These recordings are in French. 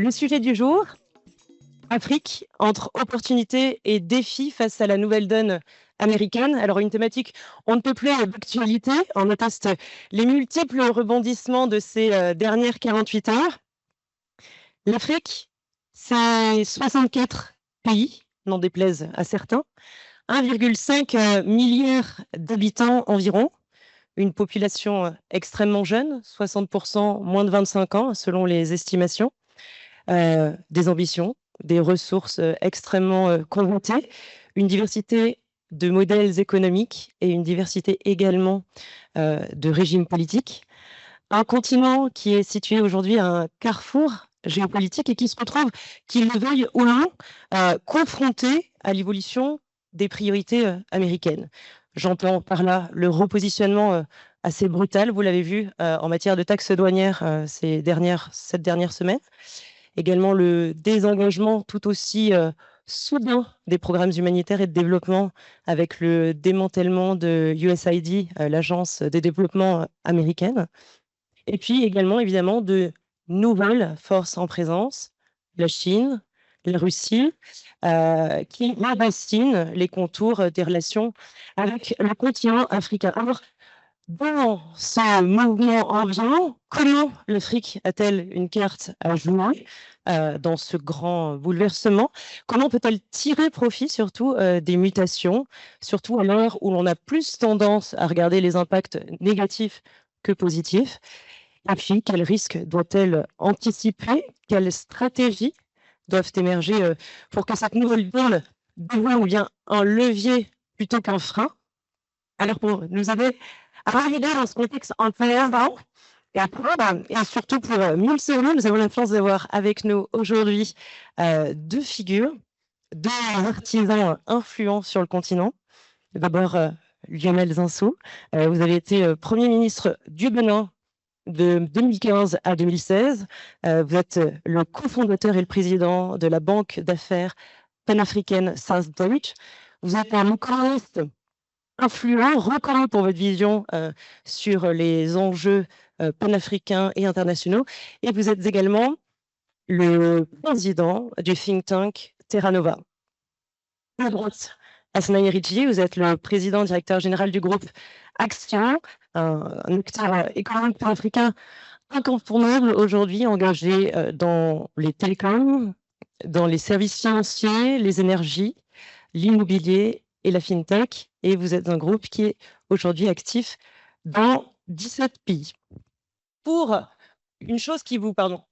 Le sujet du jour, Afrique, entre opportunités et défis face à la nouvelle donne américaine. Alors une thématique on ne peut plus d'actualité, on atteste les multiples rebondissements de ces dernières 48 heures. L'Afrique, c'est 64 pays, n'en déplaise à certains, 1,5 milliard d'habitants environ, une population extrêmement jeune, 60% moins de 25 ans selon les estimations, des ambitions, des ressources extrêmement convoitées, une diversité de modèles économiques et une diversité également de régimes politiques. Un continent qui est situé aujourd'hui à un carrefour géopolitique et qui se retrouve, qu'il le veuille ou non, confronté à l'évolution des priorités américaines. J'entends par là le repositionnement assez brutal, vous l'avez vu, en matière de taxes douanières cette dernière semaine. Également le désengagement tout aussi soudain des programmes humanitaires et de développement avec le démantèlement de USAID, l'agence de développement américaine. Et puis également, évidemment, de nouvelles forces en présence, la Chine, la Russie, qui enracinent les contours des relations avec le continent africain. Alors, dans ce mouvement ambiant, comment l'Afrique a-t-elle une carte à jouer dans ce grand bouleversement? Comment peut-elle tirer profit surtout des mutations, surtout à l'heure où l'on a plus tendance à regarder les impacts négatifs que positifs? Et puis, quels risques doit-elle anticiper? Quelles stratégies doivent émerger pour que cette nouvelle donne devienne bien un levier plutôt qu'un frein? Alors, pour nous aider à arriver dans ce contexte antérieur, et après, et surtout pour mieux le cerner, nous avons la chance d'avoir avec nous aujourd'hui deux figures, deux artisans influents sur le continent. D'abord, Lionel Zinsou, vous avez été Premier ministre du Bénin de 2015 à 2016. Vous êtes le cofondateur et le président de la banque d'affaires panafricaine South-Deutsche. Vous êtes un économiste influent, reconnu pour votre vision sur les enjeux panafricains et internationaux. Et vous êtes également le président du think tank Terra Nova. À droite, Asnaï Ridji, vous êtes le président directeur général du groupe Action, un acteur économique panafricain incontournable aujourd'hui, engagé dans les télécoms, dans les services financiers, les énergies, l'immobilier et la fintech. Et vous êtes un groupe qui est aujourd'hui actif dans 17 pays. Pour une chose qui vous, pardon,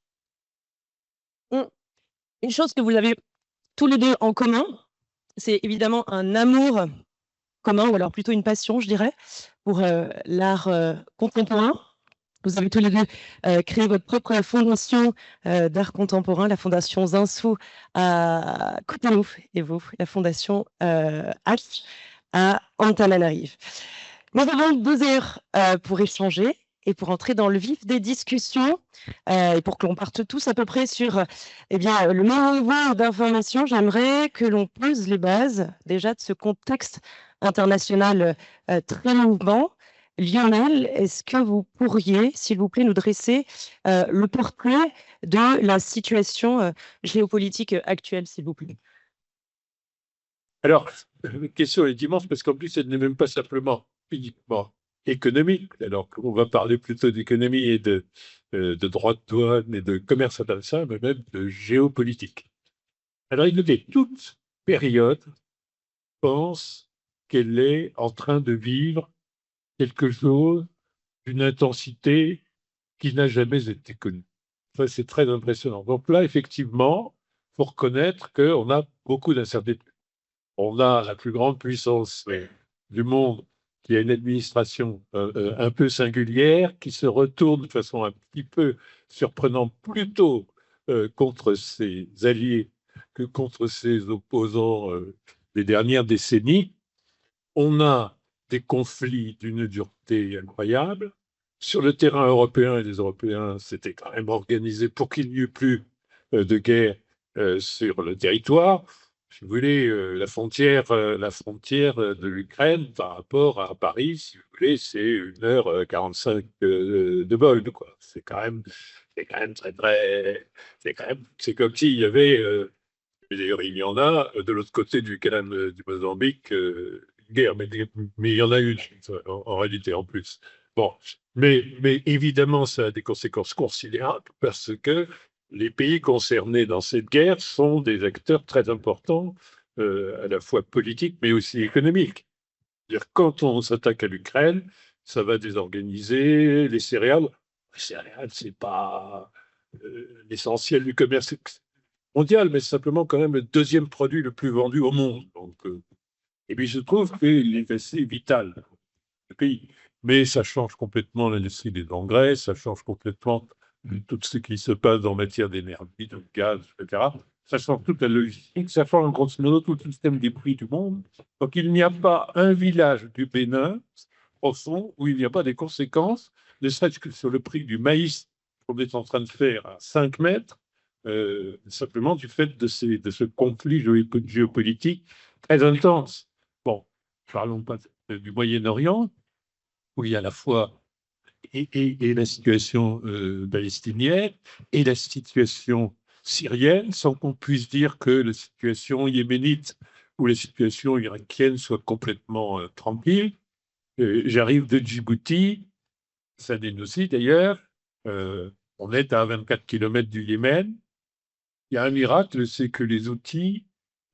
une chose que vous avez tous les deux en commun, c'est évidemment un amour commun, ou alors plutôt une passion, je dirais, pour l'art contemporain. Vous avez tous les deux créé votre propre fondation d'art contemporain, la fondation Zinsou à Cotonou, et vous, la fondation H à Antananarive. Nous avons 2 heures pour échanger et pour entrer dans le vif des discussions, et pour que l'on parte tous à peu près sur le même niveau d'information. J'aimerais que l'on pose les bases déjà de ce contexte international très mouvant. Lionel, est-ce que vous pourriez, s'il vous plaît, nous dresser le portrait de la situation géopolitique actuelle, s'il vous plaît? Alors, la question est immense parce qu'en plus, elle n'est même pas simplement uniquement économique, alors qu'on va parler plutôt d'économie et de droits de douane et de commerce international, mais même de géopolitique. Alors, toute période pense qu'elle est en train de vivre quelque chose d'une intensité qui n'a jamais été connue. Ça, c'est très impressionnant. Donc là, effectivement, il faut reconnaître qu'on a beaucoup d'incertitudes. On a la plus grande puissance du monde qui a une administration un peu singulière, qui se retourne de façon un petit peu surprenante plutôt contre ses alliés que contre ses opposants des dernières décennies. On a des conflits d'une dureté incroyable. Sur le terrain européen, et les Européens s'étaient quand même organisés pour qu'il n'y eût plus de guerre sur le territoire. si vous voulez, la frontière de l'Ukraine par rapport à Paris, si vous voulez, c'est 1h45 de vol, quoi. C'est quand même très, très, c'est comme s'il y avait, et d'ailleurs, il y en a de l'autre côté du canal du Mozambique, une guerre, mais il y en a une en réalité en plus. Bon, mais évidemment, ça a des conséquences considérables parce que les pays concernés dans cette guerre sont des acteurs très importants, à la fois politiques mais aussi économiques. C'est-à-dire, quand on s'attaque à l'Ukraine, ça va désorganiser les céréales. Les céréales, c'est pas l'essentiel du commerce mondial, mais c'est simplement quand même le deuxième produit le plus vendu au monde. Donc, et puis, je trouve qu'il est assez vital, le pays. Mais ça change complètement l'industrie des engrais, ça change complètement tout ce qui se passe en matière d'énergie, de gaz, etc. Ça change toute la logistique, ça change grosso modo tout le système des prix du monde. Donc, il n'y a pas un village du Bénin, au fond, où il n'y a pas des conséquences, ne serait-ce que sur le prix du maïs qu'on est en train de faire à 5 mètres, simplement du fait de ce conflit géopolitique très intense. Bon, parlons pas du Moyen-Orient, où il y a à la fois et la situation palestinienne et la situation syrienne, sans qu'on puisse dire que la situation yéménite ou la situation irakienne soit complètement tranquille. J'arrive de Djibouti, ça aussi d'ailleurs. On est à 24 kilomètres du Yémen. Il y a un miracle, c'est que les outils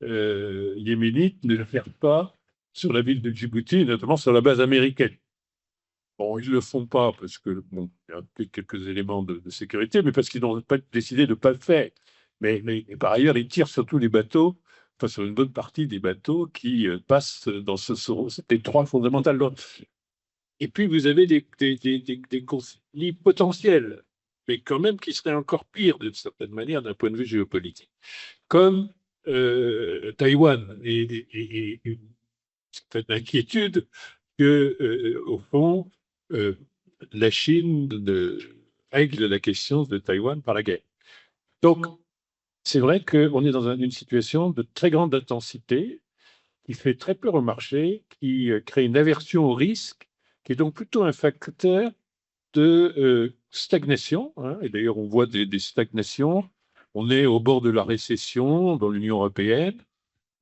yéménites ne gèrent pas sur la ville de Djibouti, notamment sur la base américaine. Bon, ils ne le font pas parce que, bon, il y a quelques éléments de sécurité, mais parce qu'ils n'ont pas décidé de ne pas le faire. Mais par ailleurs, ils tirent sur tous les bateaux, enfin sur une bonne partie des bateaux qui passent dans cet étroit fondamental. Et puis, vous avez des conflits potentiels, mais quand même qui seraient encore pires d'une certaine manière d'un point de vue géopolitique, comme Taïwan et une certaine inquiétude que, au fond, euh, la Chine règle la question de Taïwan par la guerre. Donc, c'est vrai qu'on est dans une situation de très grande intensité qui fait très peur au marché, qui crée une aversion au risque, qui est donc plutôt un facteur de stagnation, hein. Et d'ailleurs, on voit des stagnations. On est au bord de la récession dans l'Union européenne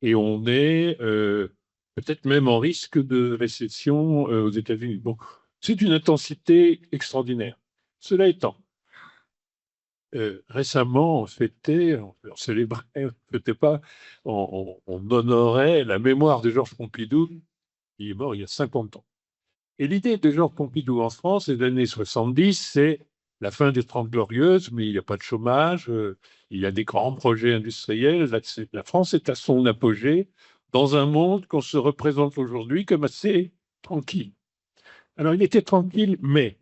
et on est peut-être même en risque de récession aux États-Unis. Bon, c'est une intensité extraordinaire. Cela étant, récemment, on célébrait, on fêtait pas, on honorait la mémoire de Georges Pompidou, qui est mort il y a 50 ans. Et l'idée de Georges Pompidou en France, les années 70, c'est la fin des Trente Glorieuses, mais il n'y a pas de chômage, il y a des grands projets industriels. La France est à son apogée dans un monde qu'on se représente aujourd'hui comme assez tranquille. Alors, il était tranquille, mais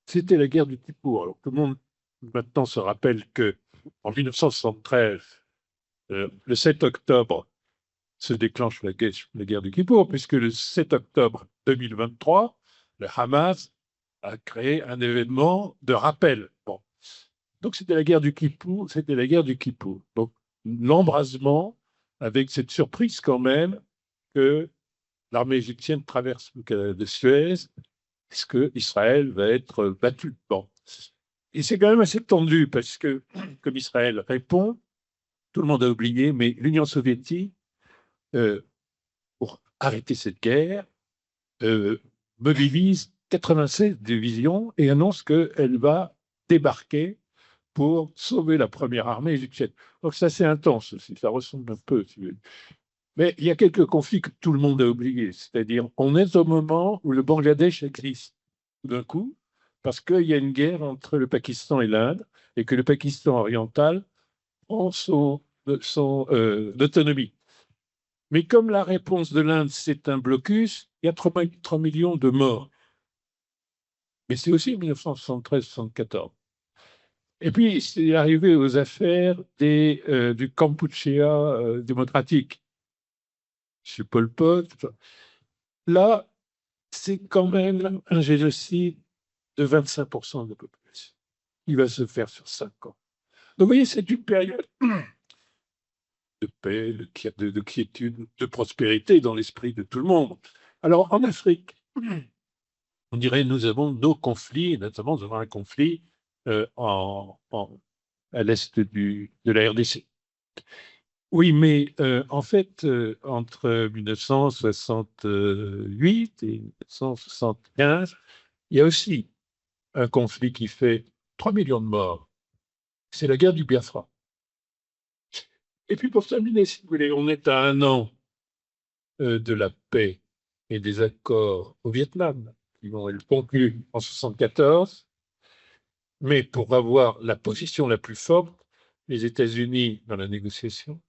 c'était la guerre du Kippour. Alors, tout le monde maintenant se rappelle que en 1973, le 7 octobre, se déclenche la guerre du Kippour, puisque le 7 octobre 2023, le Hamas a créé un événement de rappel. Bon. Donc c'était la guerre du Kippour, c'était la guerre du Kippour. Donc l'embrasement avec cette surprise quand même que l'armée égyptienne traverse le canal de Suez, est-ce que Israël va être battu? Bon. Et c'est quand même assez tendu parce que, comme Israël répond, tout le monde a oublié, mais l'Union soviétique, pour arrêter cette guerre, mobilise 96 divisions et annonce qu'elle va débarquer pour sauver la première armée égyptienne. Donc c'est assez intense aussi, ça ressemble un peu. Mais il y a quelques conflits que tout le monde a oubliés, c'est-à-dire on est au moment où le Bangladesh existe, tout d'un coup, parce qu'il y a une guerre entre le Pakistan et l'Inde, et que le Pakistan oriental prend son autonomie. Mais comme la réponse de l'Inde, c'est un blocus, il y a 3 millions de morts. Mais c'est aussi 1973-74. Et puis, c'est arrivé aux affaires du Kampuchea démocratique. Chez Pol Pot. Là, c'est quand même un génocide de 25% de la population. Il va se faire sur 5 ans. Donc, vous voyez, c'est une période de paix, de quiétude, de prospérité dans l'esprit de tout le monde. Alors, en Afrique, on dirait nous avons nos conflits, notamment nous avons un conflit à l'est de la RDC. Oui, mais en fait, entre 1968 et 1975, il y a aussi un conflit qui fait 3 millions de morts. C'est la guerre du Biafra. Et puis pour terminer, si vous voulez, on est à 1 an de la paix et des accords au Vietnam, qui vont être conclus en 1974. Mais pour avoir la position la plus forte, les États-Unis dans la négociation,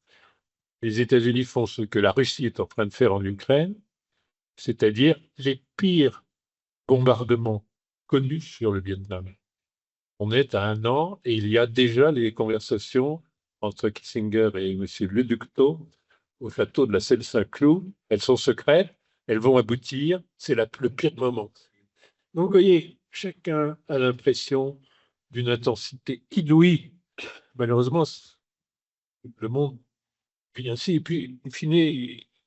les États-Unis font ce que la Russie est en train de faire en Ukraine, c'est-à-dire les pires bombardements connus sur le Vietnam. On est à 1 an et il y a déjà les conversations entre Kissinger et M. Le Duc Tho au château de la Celle-Saint-Cloud. Elles sont secrètes, elles vont aboutir, c'est le pire moment. Donc vous voyez, chacun a l'impression d'une intensité inouïe. Malheureusement, le monde vit ainsi. Et puis, in fine,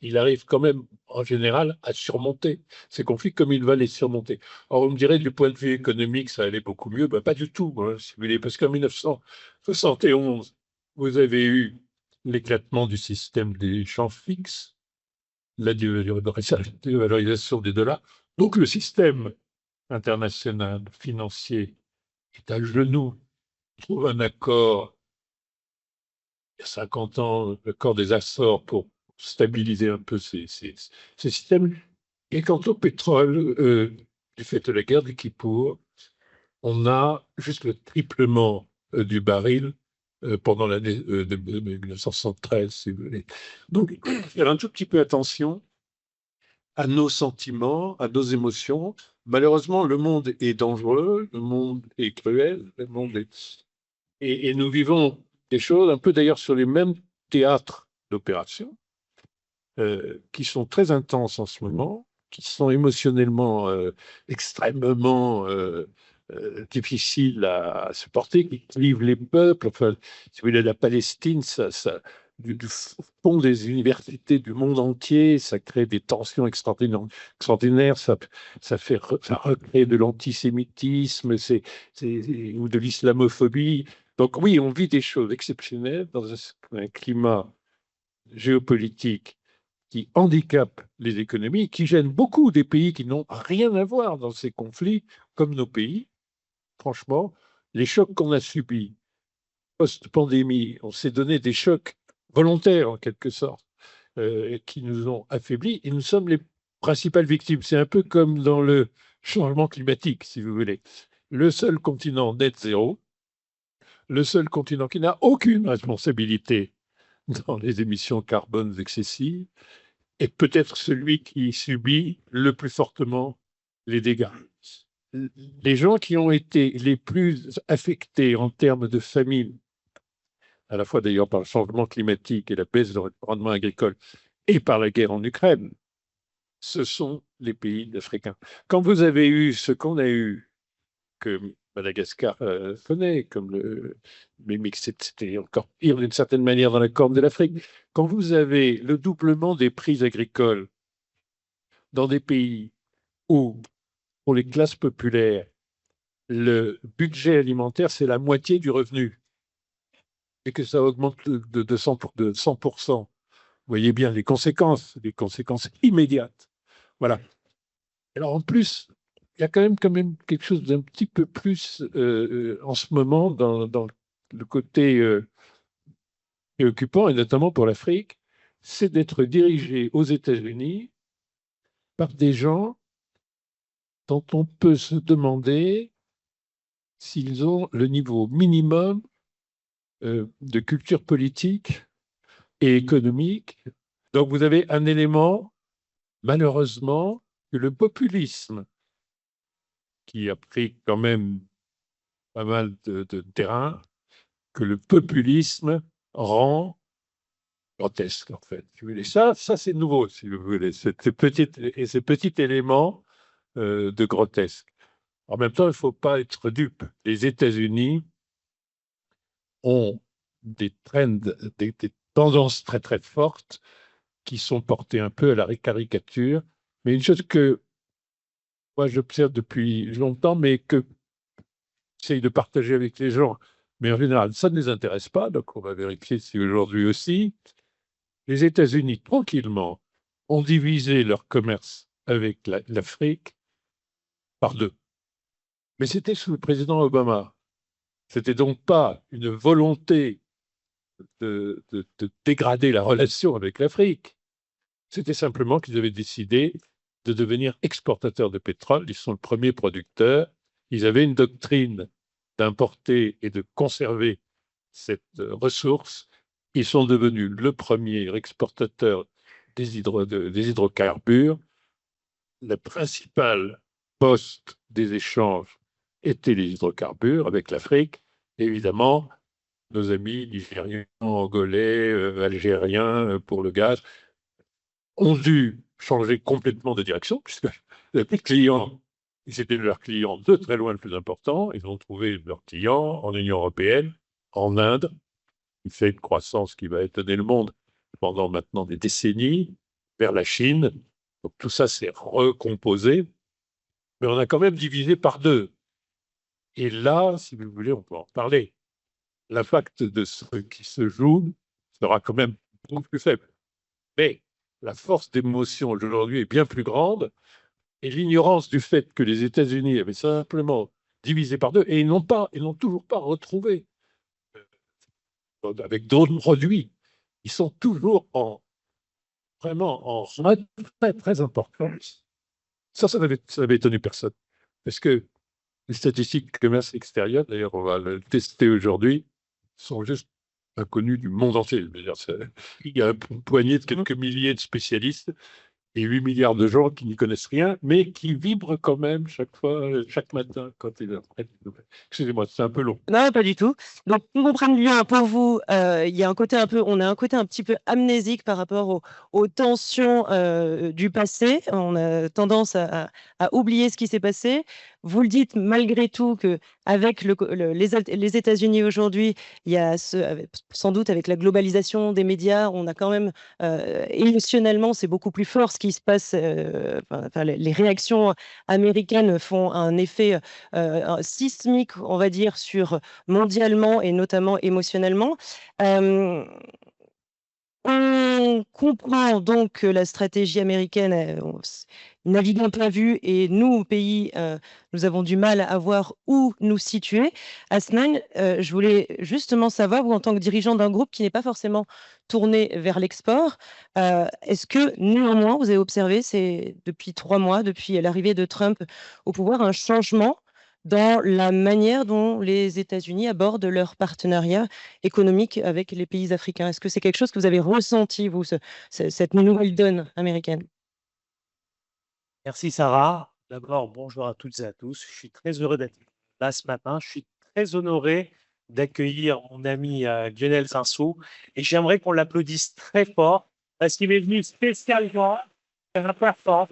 il arrive quand même, en général, à surmonter ces conflits comme il va les surmonter. Or, vous me direz, du point de vue économique, ça allait beaucoup mieux. Ben, pas du tout, hein, si vous voulez, parce qu'en 1971, vous avez eu l'éclatement du système des champs fixes, la dévalorisation des dollars. Donc, le système international financier est à genoux, trouve un accord il y a 50 ans, l'accord des Açores pour stabiliser un peu ces systèmes. Et quant au pétrole, du fait de la guerre du Kippour, on a juste le triplement du baril pendant l'année de 1973, si vous voulez. Donc, faire un tout petit peu attention à nos sentiments, à nos émotions. Malheureusement, le monde est dangereux, le monde est cruel, le monde est... Et nous vivons des choses, un peu d'ailleurs sur les mêmes théâtres d'opération, qui sont très intenses en ce moment, qui sont émotionnellement extrêmement difficiles à supporter, qui clivent les peuples. Enfin, si vous voulez, la Palestine, du fond des universités du monde entier, ça crée des tensions extraordinaires, ça recrée de l'antisémitisme ou de l'islamophobie. Donc oui, on vit des choses exceptionnelles dans un climat géopolitique qui handicape les économies, qui gêne beaucoup des pays qui n'ont rien à voir dans ces conflits, comme nos pays. Franchement, les chocs qu'on a subis post-pandémie, on s'est donné des chocs volontaires en quelque sorte, qui nous ont affaiblis, et nous sommes les principales victimes. C'est un peu comme dans le changement climatique, si vous voulez. Le seul continent net zéro, le seul continent qui n'a aucune responsabilité dans les émissions carbone excessives, est peut-être celui qui subit le plus fortement les dégâts. Les gens qui ont été les plus affectés en termes de famine, à la fois d'ailleurs par le changement climatique et la baisse de rendement agricole, et par la guerre en Ukraine, ce sont les pays africains. Quand vous avez eu ce qu'on a eu, que Madagascar connaît, mais c'était encore pire d'une certaine manière dans la Corne de l'Afrique, quand vous avez le doublement des prix agricoles dans des pays où, pour les classes populaires, le budget alimentaire, c'est la moitié du revenu, et que ça augmente de 100%, vous voyez bien les conséquences immédiates. Voilà. Alors en plus, il y a quand même quelque chose d'un petit peu plus en ce moment dans le côté préoccupant, et notamment pour l'Afrique, c'est d'être dirigé aux États-Unis par des gens dont on peut se demander s'ils ont le niveau minimum de culture politique et économique. Donc vous avez un élément, malheureusement, que le populisme, qui a pris quand même pas mal de terrain, que le populisme rend grotesque, en fait. Et ça c'est nouveau, si vous voulez, ces petits éléments de grotesque. En même temps, il ne faut pas être dupe. Les États-Unis ont des trends, tendances très très fortes qui sont portées un peu à la caricature. Mais une chose que moi j'observe depuis longtemps, mais que j'essaye de partager avec les gens, mais en général ça ne les intéresse pas, donc on va vérifier si aujourd'hui aussi, les États-Unis tranquillement ont divisé leur commerce avec l'Afrique par deux. Mais c'était sous le président Obama. C'était donc pas une volonté de dégrader la relation avec l'Afrique. C'était simplement qu'ils avaient décidé de devenir exportateurs de pétrole. Ils sont le premier producteur. Ils avaient une doctrine d'importer et de conserver cette ressource. Ils sont devenus le premier exportateur des hydrocarbures. Le principal poste des échanges était les hydrocarbures avec l'Afrique. Évidemment, nos amis nigériens, angolais, algériens pour le gaz ont dû changer complètement de direction, puisque les clients, c'était leurs clients de très loin le plus important. Ils ont trouvé leurs clients en Union européenne, en Inde, qui fait une croissance qui va étonner le monde pendant maintenant des décennies, vers la Chine. Donc tout ça s'est recomposé, mais on a quand même divisé par deux. Et là, si vous voulez, on peut en parler. L'impact de ce qui se joue sera quand même beaucoup plus faible. Mais la force d'émotion aujourd'hui est bien plus grande et l'ignorance du fait que les États-Unis avaient simplement divisé par deux et ils n'ont toujours pas retrouvé avec d'autres produits. Ils sont toujours vraiment en très, très important. Ça n'avait étonné personne. Parce que les statistiques du commerce extérieur, d'ailleurs, on va le tester aujourd'hui, sont juste inconnues du monde entier. Je veux dire, il y a une poignée de quelques milliers de spécialistes et 8 milliards de gens qui n'y connaissent rien, mais qui vibrent quand même chaque fois, chaque matin, quand ils apprennent des nouvelles. Excusez-moi, c'est un peu long. Non, pas du tout. Donc, pour comprendre bien, pour vous, il y a un côté on a un côté un petit peu amnésique par rapport aux tensions du passé. On a tendance à oublier ce qui s'est passé. Vous le dites malgré tout que avec les États-Unis aujourd'hui, il y a sans doute avec la globalisation des médias, on a quand même émotionnellement, c'est beaucoup plus fort ce qui se passe. Les réactions américaines font un effet sismique, on va dire, mondialement et notamment émotionnellement. Euh, on comprend donc que la stratégie américaine navigue un peu à vue et nous, au pays, nous avons du mal à voir où nous situer. Asman, je voulais justement savoir, vous, en tant que dirigeant d'un groupe qui n'est pas forcément tourné vers l'export, est-ce que néanmoins, vous avez observé, depuis 3 mois, depuis l'arrivée de Trump au pouvoir, un changement dans la manière dont les États-Unis abordent leur partenariat économique avec les pays africains? Est-ce que c'est quelque chose que vous avez ressenti, vous, cette nouvelle donne américaine? Merci Sarah. D'abord, bonjour à toutes et à tous. Je suis très heureux d'être là ce matin. Je suis très honoré d'accueillir mon ami Lionel Zinsou et j'aimerais qu'on l'applaudisse très fort parce qu'il est venu spécialement faire un performance.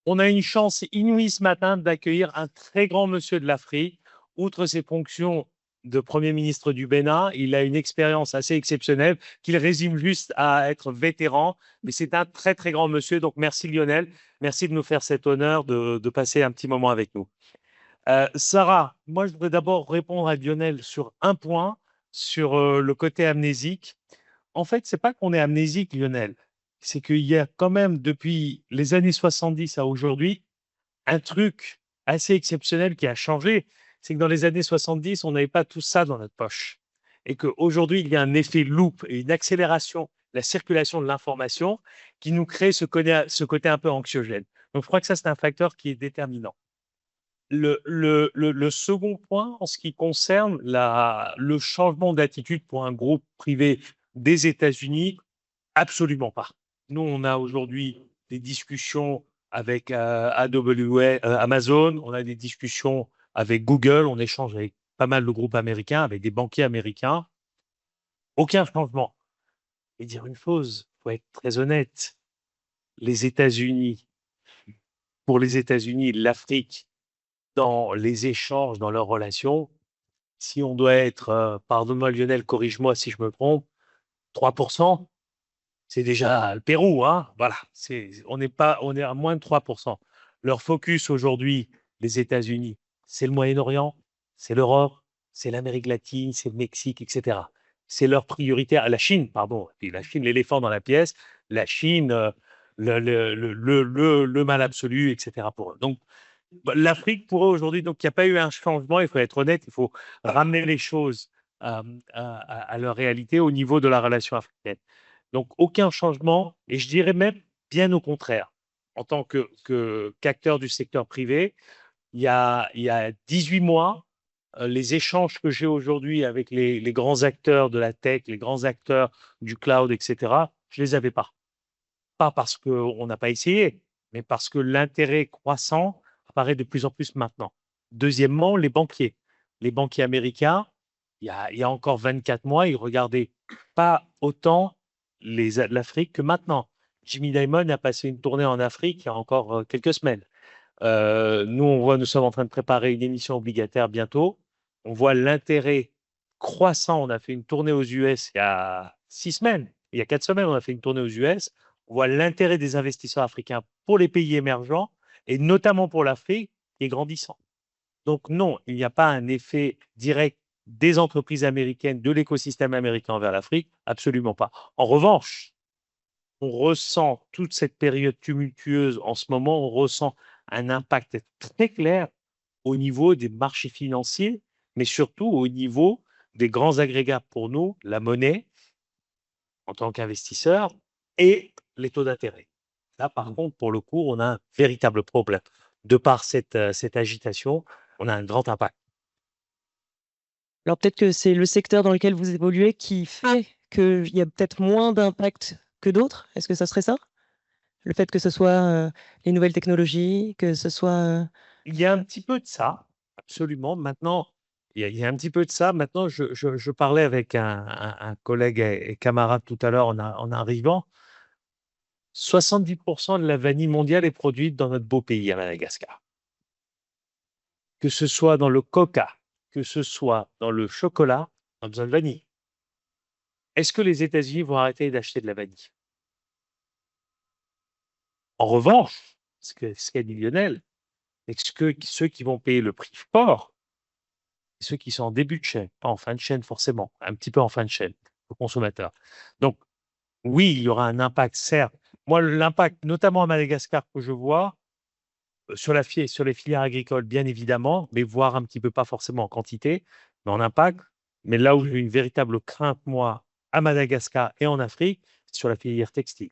On a une chance inouïe ce matin d'accueillir un très grand monsieur de l'Afrique. Outre ses fonctions de Premier ministre du Bénin, il a une expérience assez exceptionnelle qu'il résume juste à être vétéran, mais c'est un très très grand monsieur. Donc merci Lionel, merci de nous faire cet honneur de passer un petit moment avec nous. Sarah, moi je voudrais d'abord répondre à Lionel sur un point, sur le côté amnésique. En fait, c'est pas qu'on est amnésique, Lionel, c'est qu'il y a quand même depuis les années 70 à aujourd'hui un truc assez exceptionnel qui a changé. C'est que dans les années 70, on n'avait pas tout ça dans notre poche. Et qu'aujourd'hui, il y a un effet loupe et une accélération de la circulation de l'information qui nous crée ce côté un peu anxiogène. Donc, je crois que ça, c'est un facteur qui est déterminant. Le second point, en ce qui concerne le changement d'attitude pour un groupe privé des États-Unis, absolument pas. Nous, on a aujourd'hui des discussions avec AWS, Amazon, on a des discussions avec Google, on échange avec pas mal de groupes américains, avec des banquiers américains. Aucun changement. Et dire une chose, il faut être très honnête, les États-Unis, pour les États-Unis, l'Afrique, dans les échanges, dans leurs relations, si on doit être, pardonne-moi Lionel, corrige-moi si je me trompe, 3%, c'est déjà le Pérou, hein. Voilà, on est à moins de 3%. Leur focus aujourd'hui, les États-Unis, c'est le Moyen-Orient, c'est l'Europe, c'est l'Amérique latine, c'est le Mexique, etc. C'est leur priorité. La Chine, pardon. Et puis la Chine, l'éléphant dans la pièce. La Chine, le mal absolu, etc. pour eux. Donc, l'Afrique, pour eux aujourd'hui, donc il n'y a pas eu un changement. Il faut être honnête, il faut ramener les choses à leur réalité au niveau de la relation africaine. Donc, aucun changement, et je dirais même bien au contraire. En tant qu'acteur du secteur privé, il y a 18 mois, les échanges que j'ai aujourd'hui avec les grands acteurs de la tech, les grands acteurs du cloud, etc., je ne les avais pas. Pas parce qu'on n'a pas essayé, mais parce que l'intérêt croissant apparaît de plus en plus maintenant. Deuxièmement, les banquiers. Les banquiers américains, il y a encore 24 mois, ils regardaient pas autant l'Afrique que maintenant. Jimmy Dimon a passé une tournée en Afrique il y a encore quelques semaines. Nous sommes en train de préparer une émission obligataire bientôt. On voit l'intérêt croissant. On a fait une tournée aux US il y a 6 semaines. Il y a 4 semaines, on a fait une tournée aux US. On voit l'intérêt des investisseurs africains pour les pays émergents et notamment pour l'Afrique qui est grandissant. Donc non, il n'y a pas un effet direct des entreprises américaines, de l'écosystème américain vers l'Afrique, absolument pas. En revanche, on ressent toute cette période tumultueuse en ce moment, on ressent un impact très clair au niveau des marchés financiers, mais surtout au niveau des grands agrégats pour nous, la monnaie en tant qu'investisseur et les taux d'intérêt. Là, par contre, pour le coup, on a un véritable problème. De par cette agitation, on a un grand impact. Alors peut-être que c'est le secteur dans lequel vous évoluez qui fait qu'il y a peut-être moins d'impact que d'autres. Est-ce que ça serait ça? Le fait que ce soit les nouvelles technologies, que ce soit... Il y a un petit peu de ça, absolument. Maintenant, il y a un petit peu de ça. Maintenant, je parlais avec un collègue et camarade tout à l'heure en arrivant. 70% de la vanille mondiale est produite dans notre beau pays, à Madagascar. Que ce soit dans le coca, que ce soit dans le chocolat, on a besoin de vanille. Est-ce que les États-Unis vont arrêter d'acheter de la vanille? En revanche, ce qu'a dit Lionel, c'est que ceux qui vont payer le prix fort, c'est ceux qui sont en début de chaîne, pas en fin de chaîne forcément, un petit peu en fin de chaîne, au consommateur. Donc, oui, il y aura un impact, certes. Moi, l'impact, notamment à Madagascar, que je vois, sur les filières agricoles, bien évidemment, mais voire un petit peu pas forcément en quantité, mais en impact. Mais là où j'ai une véritable crainte, moi, à Madagascar et en Afrique, c'est sur la filière textile.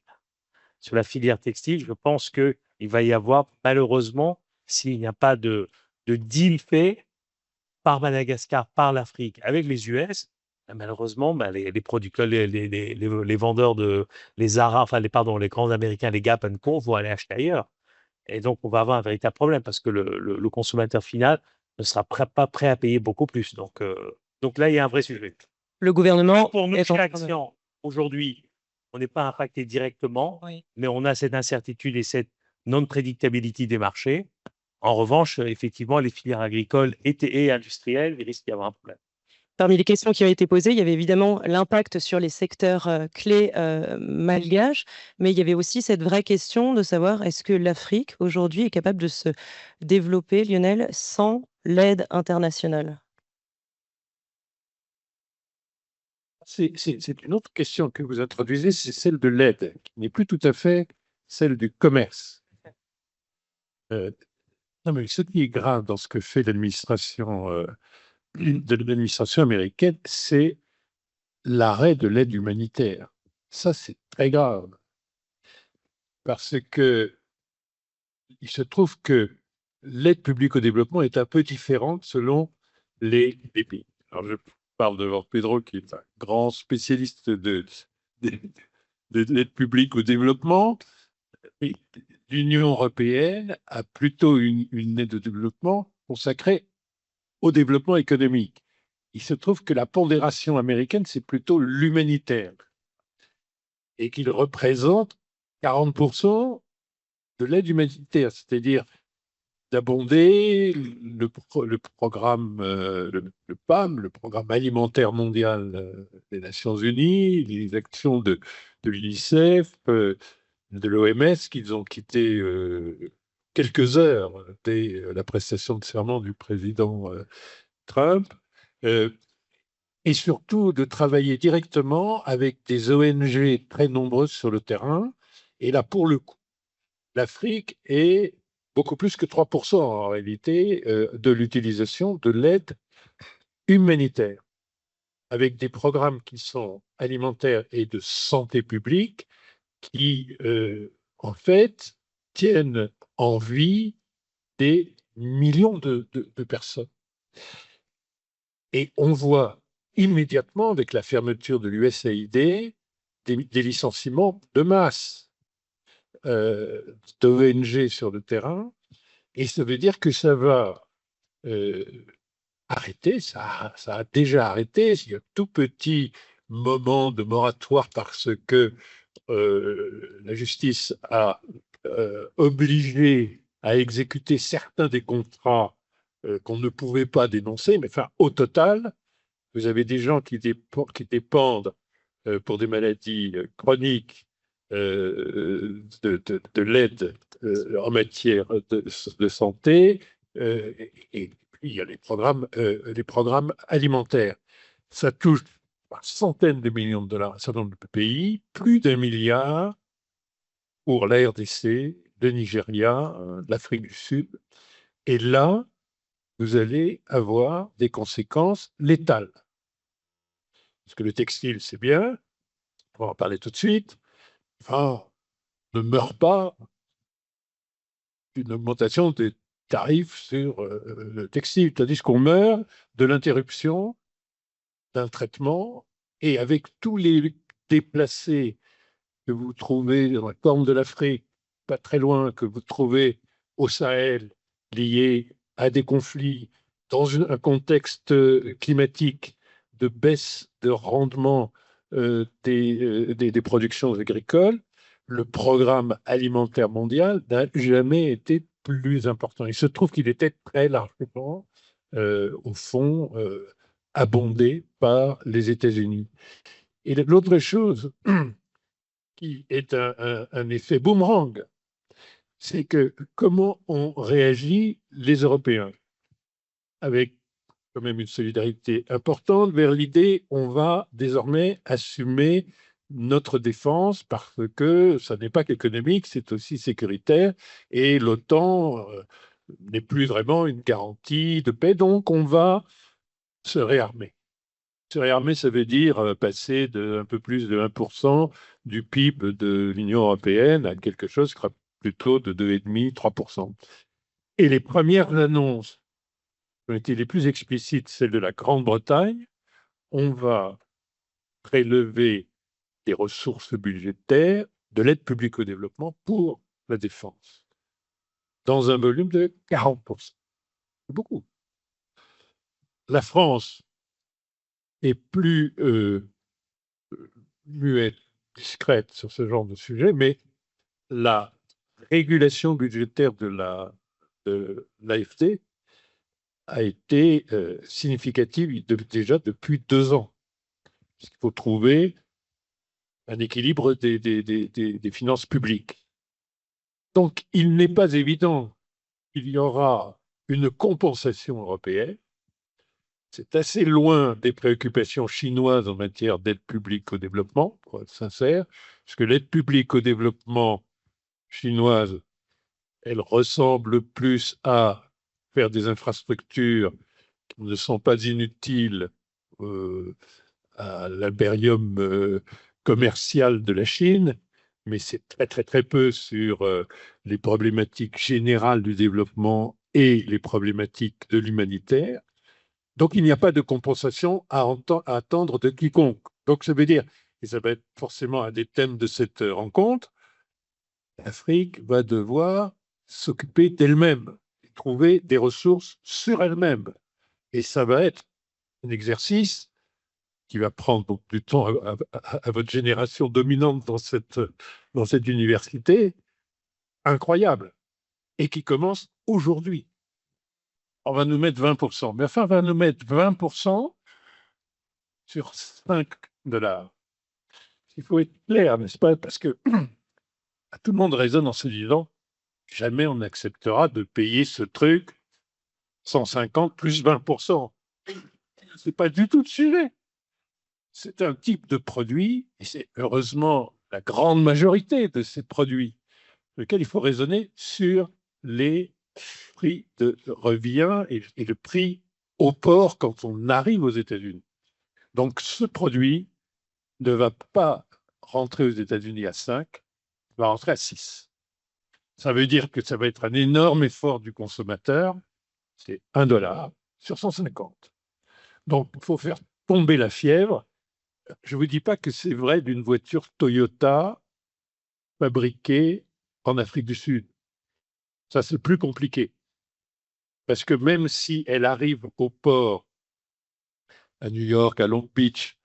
Sur la filière textile, je pense qu'il va y avoir, malheureusement, s'il n'y a pas de deal fait par Madagascar, par l'Afrique, avec les US, malheureusement, les producteurs, les vendeurs les Zara, enfin, les grands Américains, les Gap Co, vont aller acheter ailleurs. Et donc, on va avoir un véritable problème parce que le consommateur final ne sera pas prêt à payer beaucoup plus. Donc là, il y a un vrai sujet. Le gouvernement Pour nous, est chez en train de... Action, aujourd'hui, on n'est pas impacté directement, Oui. mais on a cette incertitude et cette non-prédictabilité des marchés. En revanche, effectivement, les filières agricoles et industrielles, il risque d'y avoir un problème. Parmi les questions qui ont été posées, il y avait évidemment l'impact sur les secteurs clés malgaches, mais il y avait aussi cette vraie question de savoir est-ce que l'Afrique aujourd'hui est capable de se développer, Lionel, sans l'aide internationale? C'est une autre question que vous introduisez, c'est celle de l'aide, qui n'est plus tout à fait celle du commerce. Non, mais ce qui est grave dans ce que fait l'administration américaine, c'est l'arrêt de l'aide humanitaire. Ça, c'est très grave. Parce que il se trouve que l'aide publique au développement est un peu différente selon les pays. Alors, je parle devant Pedro, qui est un grand spécialiste de l'aide publique au développement. L'Union européenne a plutôt une aide au développement consacrée au développement économique. Il se trouve que la pondération américaine, c'est plutôt l'humanitaire et qu'il représente 40% de l'aide humanitaire, c'est-à-dire d'abonder le programme, le PAM, le Programme alimentaire mondial des Nations Unies, les actions de l'UNICEF, de l'OMS, qu'ils ont quitté quelques heures dès la prestation de serment du président Trump, et surtout de travailler directement avec des ONG très nombreuses sur le terrain. Et là, pour le coup, l'Afrique est beaucoup plus que 3% en réalité de l'utilisation de l'aide humanitaire, avec des programmes qui sont alimentaires et de santé publique qui, en fait, tiennent en vie des millions de personnes. Et on voit immédiatement, avec la fermeture de l'USAID, des licenciements de masse d'ONG sur le terrain. Et ça veut dire que ça va arrêter, ça a déjà arrêté. Il y a un tout petit moment de moratoire parce que la justice a obligé à exécuter certains des contrats qu'on ne pouvait pas dénoncer, mais enfin, au total, vous avez des gens qui dépendent pour des maladies chroniques de l'aide en matière de santé, et puis il y a les programmes alimentaires. Ça touche par centaines de millions de dollars un certain nombre de pays, plus d'1 milliard pour la RDC, le Nigeria, l'Afrique du Sud. Et là, vous allez avoir des conséquences létales. Parce que le textile, c'est bien, on va en parler tout de suite, enfin, ne meurt pas d'une augmentation des tarifs sur le textile. Tandis qu'on meurt de l'interruption d'un traitement, et avec tous les déplacés que vous trouvez dans la corne de l'Afrique, pas très loin, que vous trouvez au Sahel, liés à des conflits, dans un contexte climatique de baisse de rendement des productions agricoles, le programme alimentaire mondial n'a jamais été plus important. Il se trouve qu'il était très largement, au fond, abondé par les États-Unis. Et l'autre chose qui est un effet boomerang, c'est que comment ont réagi les Européens, avec quand même une solidarité importante vers l'idée on va désormais assumer notre défense parce que ça n'est pas qu'économique, c'est aussi sécuritaire, et l'OTAN n'est plus vraiment une garantie de paix, donc on va se réarmer. Se réarmer, ça veut dire passer de un peu plus de 1% du PIB de l'Union européenne à quelque chose qui sera plutôt de 2,5-3%. Et les premières annonces qui ont été les plus explicites, celles de la Grande-Bretagne, on va prélever des ressources budgétaires de l'aide publique au développement pour la défense, dans un volume de 40%. C'est beaucoup. La France est plus muette, discrète sur ce genre de sujet, mais la régulation budgétaire de l'AFD a été significative déjà depuis 2 ans. Il faut trouver un équilibre des finances publiques. Donc, il n'est pas évident qu'il y aura une compensation européenne. C'est assez loin des préoccupations chinoises en matière d'aide publique au développement, pour être sincère, parce que l'aide publique au développement chinoise, elle ressemble plus à faire des infrastructures qui ne sont pas inutiles à l'impérium commercial de la Chine, mais c'est très très très peu sur les problématiques générales du développement et les problématiques de l'humanitaire. Donc il n'y a pas de compensation à attendre de quiconque. Donc ça veut dire, et ça va être forcément un des thèmes de cette rencontre, l'Afrique va devoir s'occuper d'elle-même, trouver des ressources sur elle-même. Et ça va être un exercice qui va prendre donc du temps à votre génération dominante dans cette université, incroyable. et qui commence aujourd'hui. On va nous mettre 20%. Mais enfin, on va nous mettre 20% sur 5 $. Il faut être clair, n'est-ce pas? Parce que tout le monde raisonne en se disant, jamais on n'acceptera de payer ce truc 150 plus 20%. Ce n'est pas du tout le sujet. C'est un type de produit, et c'est heureusement la grande majorité de ces produits, lequel il faut raisonner sur les prix de revient et le prix au port quand on arrive aux États-Unis. Donc, ce produit ne va pas rentrer aux États-Unis à 5, il va rentrer à 6. Ça veut dire que ça va être un énorme effort du consommateur, c'est $1 sur 150. Donc, il faut faire tomber la fièvre. Je ne vous dis pas que c'est vrai d'une voiture Toyota fabriquée en Afrique du Sud. Ça, c'est plus compliqué. Parce que même si elle arrive au port, à New York, à Long Beach,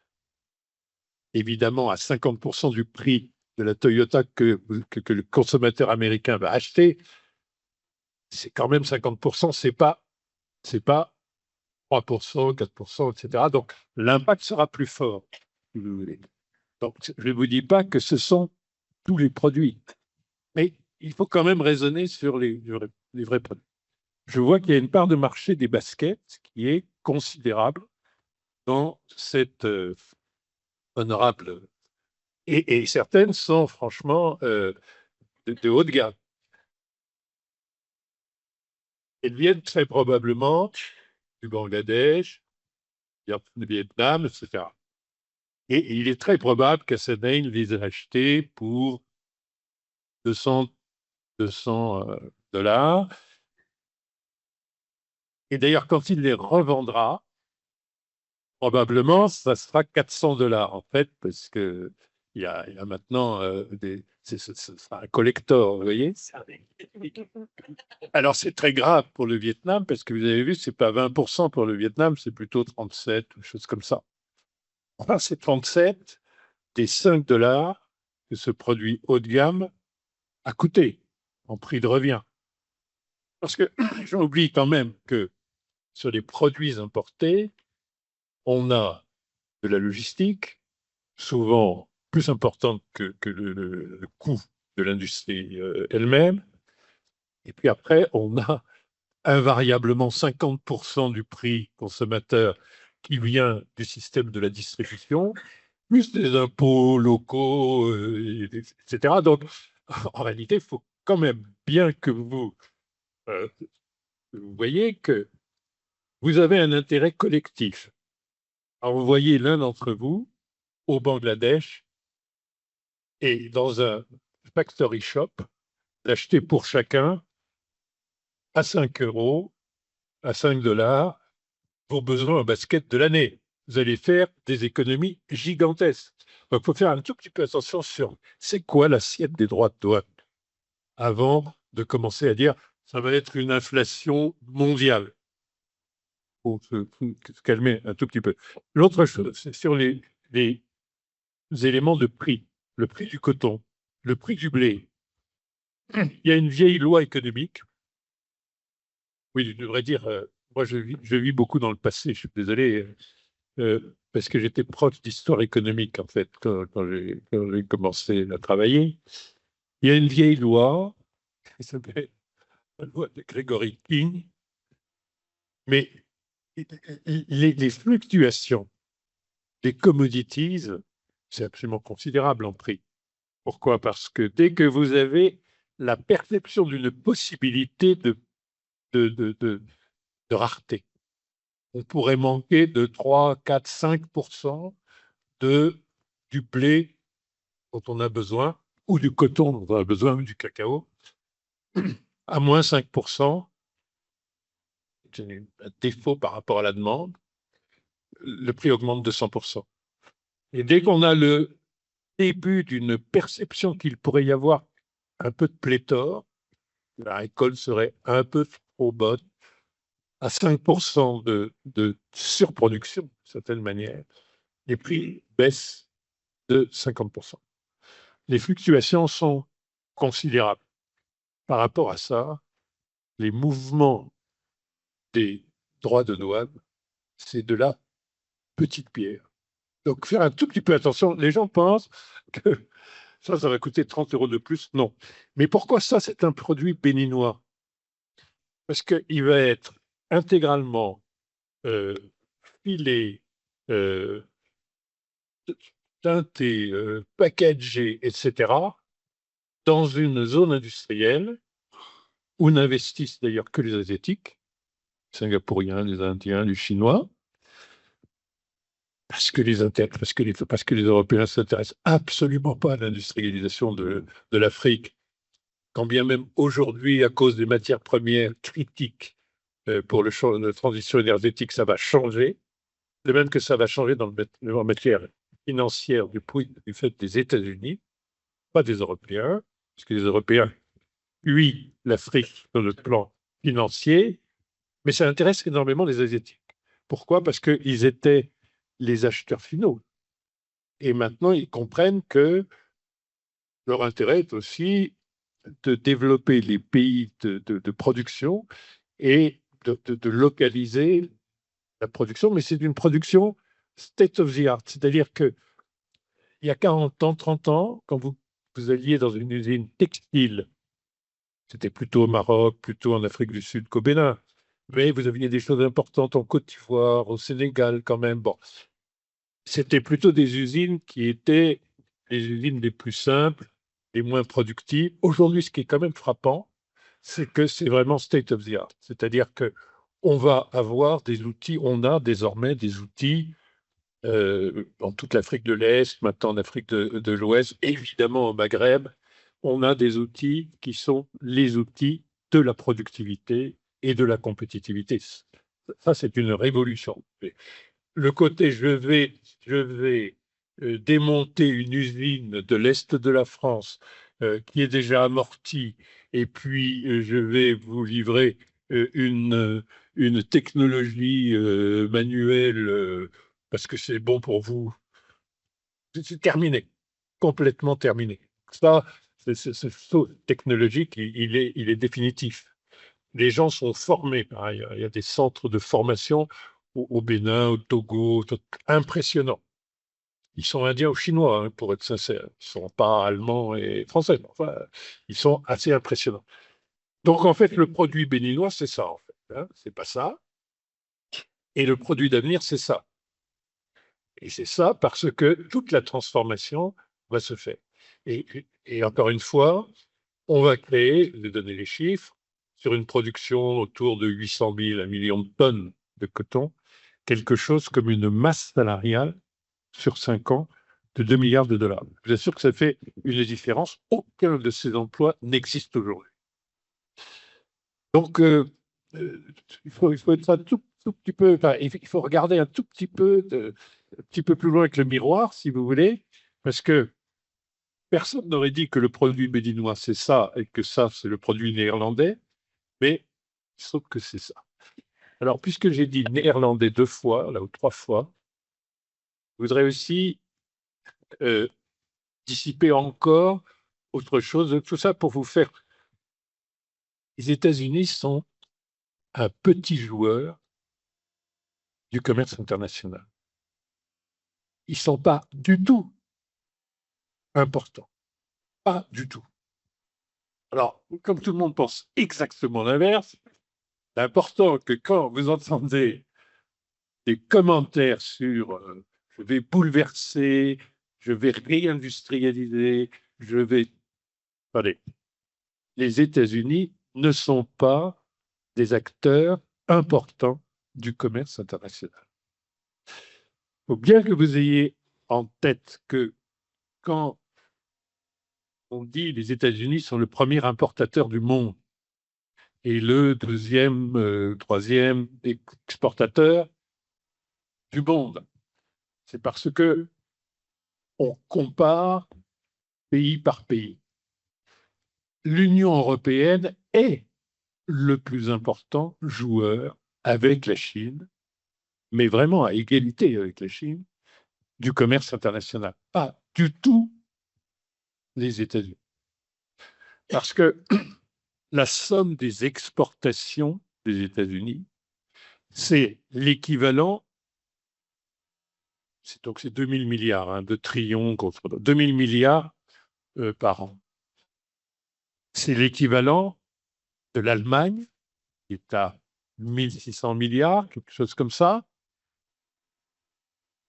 évidemment à 50% du prix de la Toyota que le consommateur américain va acheter, c'est quand même 50%, c'est pas 3%, 4%, etc. Donc, l'impact sera plus fort, si vous voulez. Donc, je ne vous dis pas que ce sont tous les produits, mais il faut quand même raisonner sur les vrais produits. Je vois qu'il y a une part de marché des baskets qui est considérable dans cette honorable. Et certaines sont franchement de haut de gamme. Elles viennent très probablement du Bangladesh, du Vietnam, etc. Et il est très probable qu'Assanein les a achetés pour 200 $. Et d'ailleurs, quand il les revendra, probablement, ça sera 400 $ en fait, parce que il y a maintenant ce sera un collector, vous voyez. Alors c'est très grave pour le Vietnam, parce que vous avez vu, c'est pas 20% pour le Vietnam, c'est plutôt 37, ou chose comme ça. Enfin, c'est 37 des 5 $ que ce produit haut de gamme a coûté en prix de revient. Parce que j'oublie quand même que sur les produits importés, on a de la logistique, souvent plus importante que le coût de l'industrie elle-même. Et puis après, on a invariablement 50% du prix consommateur qui vient du système de la distribution, plus des impôts locaux, etc. Donc, en réalité, il faut quand même bien que vous voyez que vous avez un intérêt collectif à envoyer l'un d'entre vous au Bangladesh et dans un factory shop, d'acheter pour chacun à 5 €, à 5 $ pour besoin un basket de l'année. Vous allez faire des économies gigantesques. Donc, il faut faire un tout petit peu attention sur c'est quoi l'assiette des droits de douane avant de commencer à dire ça va être une inflation mondiale. Il faut se calmer un tout petit peu. L'autre chose, c'est sur les éléments de prix. Le prix du coton, le prix du blé. Il y a une vieille loi économique. Oui, je devrais dire, moi je vis beaucoup dans le passé, je suis désolé, parce que j'étais prof d'histoire économique en fait quand j'ai commencé à travailler. Il y a une vieille loi qui s'appelle la loi de Gregory King, mais les fluctuations des commodities, c'est absolument considérable en prix. Pourquoi? Parce que dès que vous avez la perception d'une possibilité de rareté, on pourrait manquer de 3, 4, 5% du blé dont on a besoin, ou du coton dont on a besoin, ou du cacao, à moins 5%, c'est un défaut par rapport à la demande, le prix augmente de 100%. Et dès qu'on a le début d'une perception qu'il pourrait y avoir un peu de pléthore, la récolte serait un peu trop bonne, à 5% de surproduction, d'une certaine manière, les prix baissent de 50%. Les fluctuations sont considérables. Par rapport à ça, les mouvements des droits de douane, c'est de la petite pierre. Donc, faire un tout petit peu attention. Les gens pensent que ça va coûter 30 € de plus. Non. Mais pourquoi ça, c'est un produit béninois? Parce qu'il va être intégralement filé, euh, teinté, packagé, etc., dans une zone industrielle où n'investissent d'ailleurs que les Asiatiques, les Singapouriens, les Indiens, les Chinois, parce que les Européens ne s'intéressent absolument pas à l'industrialisation de l'Afrique, quand bien même aujourd'hui, à cause des matières premières critiques pour la transition énergétique, ça va changer, de même que ça va changer en matière financière du fait des États-Unis, pas des Européens, parce que les Européens huit l'Afrique sur le plan financier, mais ça intéresse énormément les Asiatiques. Pourquoi? Parce qu'ils étaient les acheteurs finaux. Et maintenant, ils comprennent que leur intérêt est aussi de développer les pays de production et de localiser la production, mais c'est une production state of the art. C'est-à-dire qu'il y a 40 ans, 30 ans, quand vous alliez dans une usine textile, c'était plutôt au Maroc, plutôt en Afrique du Sud qu'au Bénin. Mais vous aviez des choses importantes en Côte d'Ivoire, au Sénégal quand même. Bon, c'était plutôt des usines qui étaient les usines les plus simples, les moins productives. Aujourd'hui, ce qui est quand même frappant, c'est que c'est vraiment state of the art. C'est-à-dire que on va avoir des outils, on a désormais des outils dans toute l'Afrique de l'Est, maintenant en Afrique de l'Ouest, évidemment au Maghreb, on a des outils qui sont les outils de la productivité et de la compétitivité. Ça, c'est une révolution. Le côté je vais démonter une usine de l'Est de la France qui est déjà amortie, et puis je vais vous livrer une technologie manuelle parce que c'est bon pour vous. C'est terminé, complètement terminé. Ça, ce saut technologique, il est définitif. Les gens sont formés. Il y a des centres de formation au Bénin, au Togo, impressionnants. Ils sont indiens ou chinois, hein, pour être sincère. Ils ne sont pas allemands et français. Enfin, ils sont assez impressionnants. Donc, en fait, le produit béninois, c'est ça, en fait. Hein, c'est pas ça. Et le produit d'avenir, c'est ça. Et c'est ça parce que toute la transformation va se faire. Et encore une fois, on va créer, je vais donner les chiffres, sur une production autour de 800 000 à 1 million de tonnes de coton, quelque chose comme une masse salariale sur 5 ans de 2 milliards de dollars. Je vous assure que ça fait une différence. Aucun de ces emplois n'existe aujourd'hui. Donc, il faut être un tout petit peu, enfin, il faut regarder un tout petit peu, un petit peu plus loin que le miroir, si vous voulez, parce que personne n'aurait dit que le produit béninois, c'est ça, et que ça, c'est le produit néerlandais, mais il se trouve que c'est ça. Alors, puisque j'ai dit néerlandais 2 fois, là, ou 3 fois, je voudrais aussi dissiper encore autre chose. Tout ça pour vous faire. Les États-Unis sont un petit joueur du commerce international. Ils ne sont pas du tout importants. Pas du tout. Alors, comme tout le monde pense exactement l'inverse, c'est important que quand vous entendez des commentaires sur je vais bouleverser, je vais réindustrialiser, je vais... Attendez, les États-Unis ne sont pas des acteurs importants du commerce international. Il faut bien que vous ayez en tête que quand on dit les États-Unis sont le premier importateur du monde et le deuxième, troisième exportateur du monde, c'est parce que on compare pays par pays. L'Union européenne est le plus important joueur avec la Chine, mais vraiment à égalité avec la Chine, du commerce international. Pas du tout les États-Unis. Parce que la somme des exportations des États-Unis, c'est l'équivalent, donc c'est 2000 milliards, hein, de trillions contre 2000 milliards par an. C'est l'équivalent de l'Allemagne, qui est à 1600 milliards, quelque chose comme ça,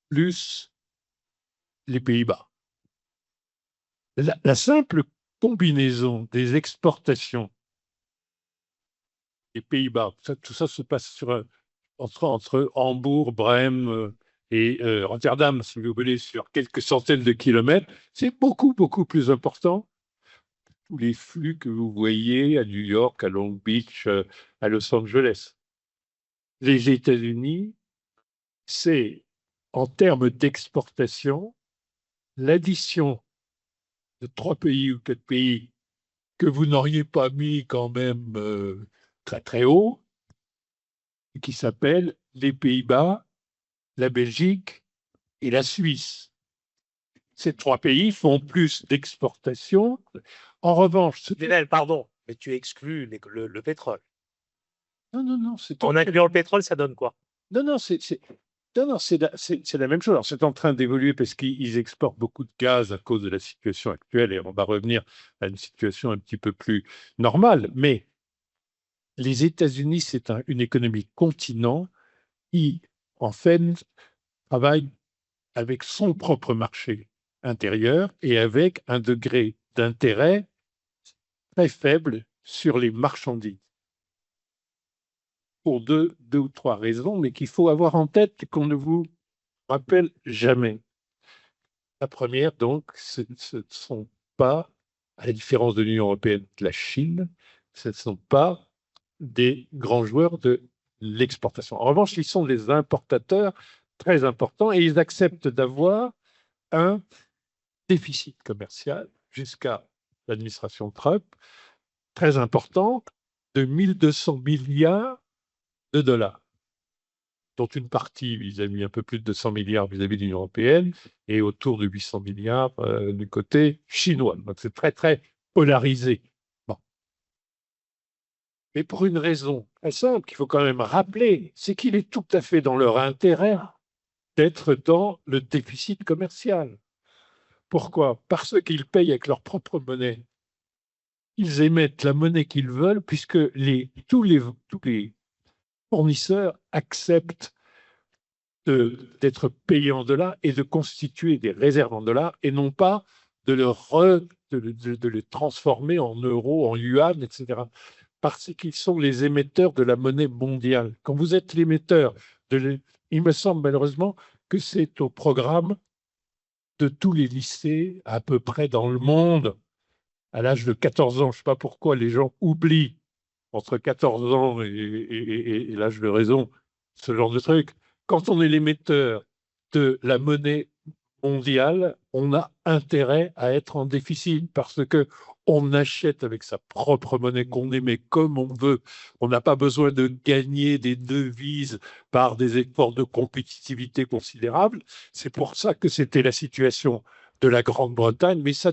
plus les Pays-Bas. La simple combinaison des exportations des Pays-Bas, tout ça se passe entre Hambourg, Brême et Rotterdam, si vous voulez, sur quelques centaines de kilomètres, c'est beaucoup, beaucoup plus important que tous les flux que vous voyez à New York, à Long Beach, à Los Angeles. Les États-Unis, c'est, en termes d'exportation, l'addition de 3 pays ou 4 pays que vous n'auriez pas mis quand même très très haut, qui s'appellent les Pays-Bas, la Belgique et la Suisse. Ces 3 pays font plus d'exportations. En revanche, Lionel, pardon, mais tu exclus le pétrole. non, En incluant le pétrole, ça donne quoi? non, c'est la même chose. Alors, c'est en train d'évoluer parce qu'ils exportent beaucoup de gaz à cause de la situation actuelle et on va revenir à une situation un petit peu plus normale. Mais les États-Unis, c'est une économie continent qui, en fait, travaille avec son propre marché intérieur et avec un degré d'intérêt très faible sur les marchandises. Pour deux ou trois raisons, mais qu'il faut avoir en tête et qu'on ne vous rappelle jamais. La première, donc, ce ne sont pas, à la différence de l'Union européenne, de la Chine, ce ne sont pas des grands joueurs de l'exportation. En revanche, ils sont des importateurs très importants et ils acceptent d'avoir un déficit commercial jusqu'à l'administration Trump très important de 1200 milliards de dollars, dont une partie vis-à-vis un peu plus de 200 milliards vis-à-vis de l'Union européenne et autour de 800 milliards du côté chinois. Donc c'est très très polarisé. Bon. Mais pour une raison très simple qu'il faut quand même rappeler, c'est qu'il est tout à fait dans leur intérêt d'être dans le déficit commercial. Pourquoi? Parce qu'ils payent avec leur propre monnaie. Ils émettent la monnaie qu'ils veulent puisque tous les fournisseurs acceptent d'être payés en dollars et de constituer des réserves en dollars et non pas de les transformer en euros, en yuan, etc. Parce qu'ils sont les émetteurs de la monnaie mondiale. Quand vous êtes l'émetteur, il me semble malheureusement que c'est au programme de tous les lycées à peu près dans le monde, à l'âge de 14 ans. Je ne sais pas pourquoi les gens oublient entre 14 ans et l'âge de raison ce genre de truc. Quand on est l'émetteur de la monnaie mondiale, on a intérêt à être en déficit parce que on achète avec sa propre monnaie qu'on émet comme on veut. On n'a pas besoin de gagner des devises par des efforts de compétitivité considérables. C'est pour ça que c'était la situation de la Grande-Bretagne, mais ça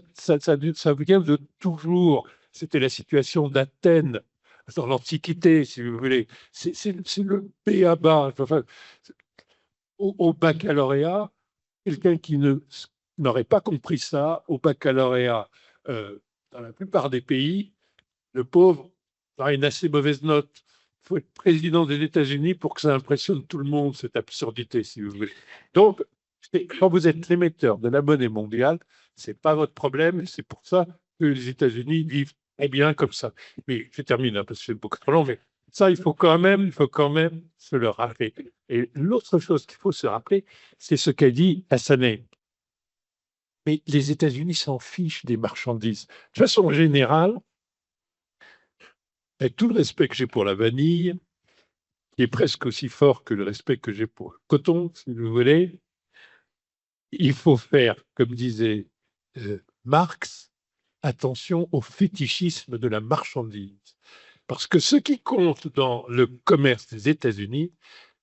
vient de toujours. C'était la situation d'Athènes dans l'Antiquité, si vous voulez. C'est le b.a.-ba. Enfin, au baccalauréat, quelqu'un qui n'aurait pas compris ça, au baccalauréat, dans la plupart des pays, le pauvre a une assez mauvaise note. Il faut être président des États-Unis pour que ça impressionne tout le monde, cette absurdité, si vous voulez. Donc, quand vous êtes l'émetteur de la monnaie mondiale, ce n'est pas votre problème. C'est pour ça que les États-Unis vivent très bien comme ça. Mais je termine, hein, parce que c'est beaucoup trop long, mais ça, il faut quand même se le rappeler. Et l'autre chose qu'il faut se rappeler, c'est ce qu'a dit Hassanein. Mais les États-Unis s'en fichent des marchandises. De façon générale, avec tout le respect que j'ai pour la vanille, qui est presque aussi fort que le respect que j'ai pour le coton, si vous voulez, il faut faire, comme disait Marx, attention au fétichisme de la marchandise. Parce que ce qui compte dans le commerce des États-Unis,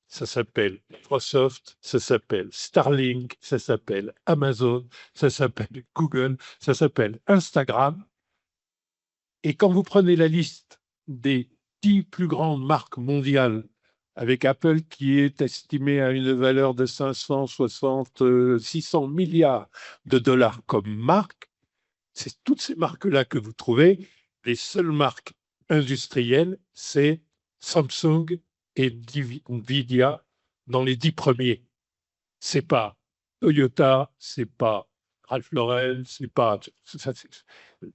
ça s'appelle Microsoft, ça s'appelle Starlink, ça s'appelle Amazon, ça s'appelle Google, ça s'appelle Instagram. Et quand vous prenez la liste des 10 plus grandes marques mondiales, avec Apple qui est estimé à une valeur de 600 milliards de dollars comme marque, c'est toutes ces marques-là que vous trouvez. Les seules marques industrielles, c'est Samsung et Nvidia dans les 10 premiers. C'est pas Toyota, c'est pas Ralph Lauren, c'est pas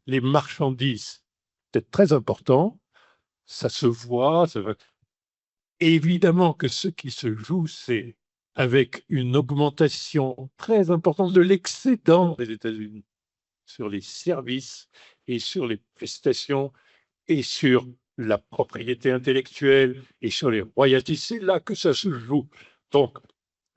les marchandises. C'est très important, ça se voit. Et évidemment que ce qui se joue, c'est avec une augmentation très importante de l'excédent des États-Unis sur les services et sur les prestations et sur la propriété intellectuelle et sur les royalties. C'est là que ça se joue. Donc,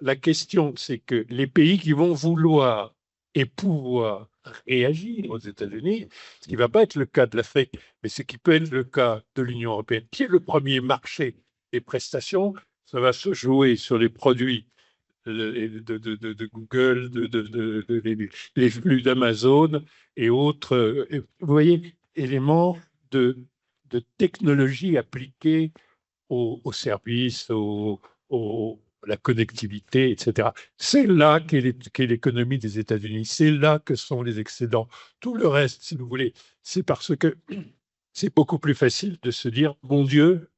la question, c'est que les pays qui vont vouloir et pouvoir réagir aux États-Unis, ce qui ne va pas être le cas de l'Afrique, mais ce qui peut être le cas de l'Union européenne, qui est le premier marché des prestations, ça va se jouer sur les produits de Google, les flux d'Amazon et autres, vous voyez, éléments de technologie appliquée aux services, la connectivité, etc. C'est là qu'est l'économie des États-Unis. C'est là que sont les excédents. Tout le reste, si vous voulez, c'est parce que c'est beaucoup plus facile de se dire, mon Dieu,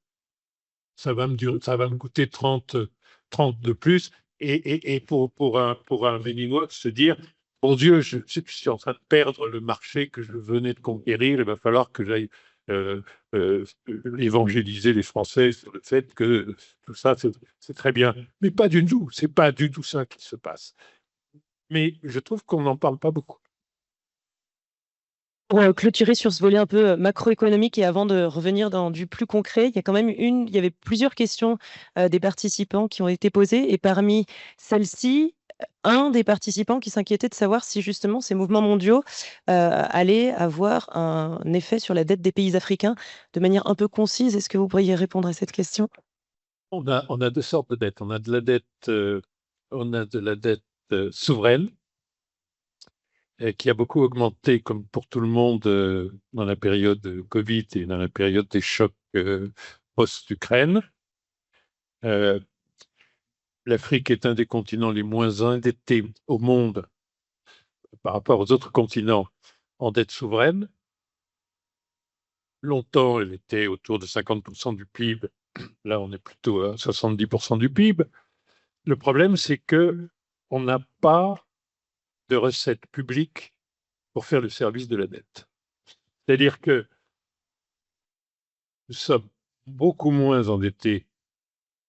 ça va me coûter 30 de plus. Et pour un Béninois, de se dire, mon Dieu, je suis en train de perdre le marché que je venais de conquérir, il va falloir que j'aille euh, évangéliser les Français sur le fait que tout ça, c'est très bien. Mais pas du tout, c'est pas du tout ça qui se passe. Mais je trouve qu'on n'en parle pas beaucoup. Pour clôturer sur ce volet un peu macroéconomique et avant de revenir dans du plus concret, il y a quand même il y avait plusieurs questions des participants qui ont été posées et parmi celles-ci, un des participants qui s'inquiétait de savoir si justement ces mouvements mondiaux allaient avoir un effet sur la dette des pays africains de manière un peu concise. Est-ce que vous pourriez répondre à cette question? On a deux sortes de dettes. On a de la dette souveraine qui a beaucoup augmenté, comme pour tout le monde, dans la période Covid et dans la période des chocs post-Ukraine. L'Afrique est un des continents les moins endettés au monde par rapport aux autres continents en dette souveraine. Longtemps, elle était autour de 50% du PIB. Là, on est plutôt à 70% du PIB. Le problème, c'est que on n'a pas de recettes publiques pour faire le service de la dette. C'est-à-dire que nous sommes beaucoup moins endettés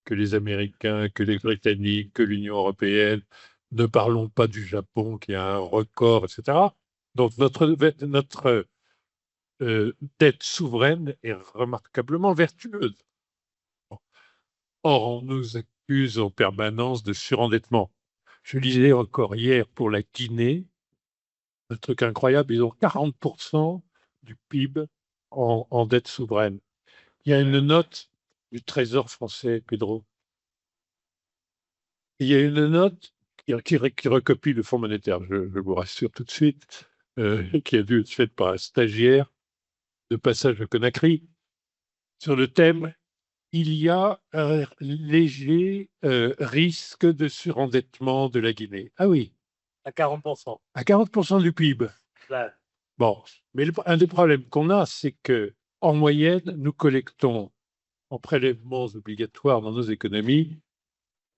que les Américains, que les Britanniques, que l'Union européenne. Ne parlons pas du Japon qui a un record, etc. Donc notre dette souveraine est remarquablement vertueuse. Or, on nous accuse en permanence de surendettement. Je lisais encore hier pour la Guinée, un truc incroyable, ils ont 40% du PIB en dette souveraine. Il y a une note du Trésor français, Pedro. Il y a une note qui recopie le Fonds monétaire, je vous rassure tout de suite, qui a dû être faite par un stagiaire de passage à Conakry, sur le thème « Il y a un léger risque de surendettement de la Guinée ». Ah oui. À 40%. À 40% du PIB. Là. Bon, mais un des problèmes qu'on a, c'est que en moyenne, nous collectons en prélèvements obligatoires dans nos économies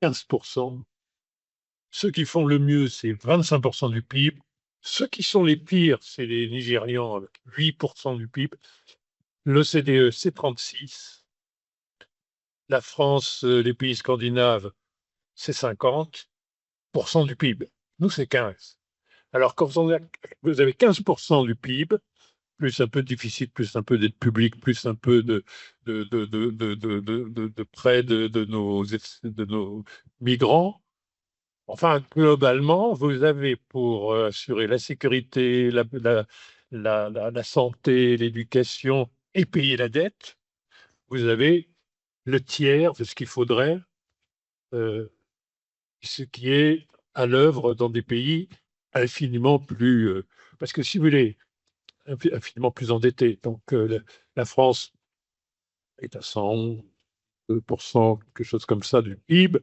15%. Ceux qui font le mieux, c'est 25% du PIB. Ceux qui sont les pires, c'est les Nigérians avec 8% du PIB. L'OCDE, c'est 36%. La France, les pays scandinaves, c'est 50% du PIB. Nous, c'est 15%. Alors, quand vous avez 15% du PIB, plus un peu de déficit, plus un peu d'aide publique, plus un peu de prêts de nos migrants, enfin, globalement, vous avez pour assurer la sécurité, la santé, l'éducation et payer la dette, vous avez le tiers de ce qu'il faudrait, ce qui est à l'œuvre dans des pays infiniment plus... parce que si vous voulez, infiniment plus endettée. Donc, la France est à 102%, quelque chose comme ça, du PIB.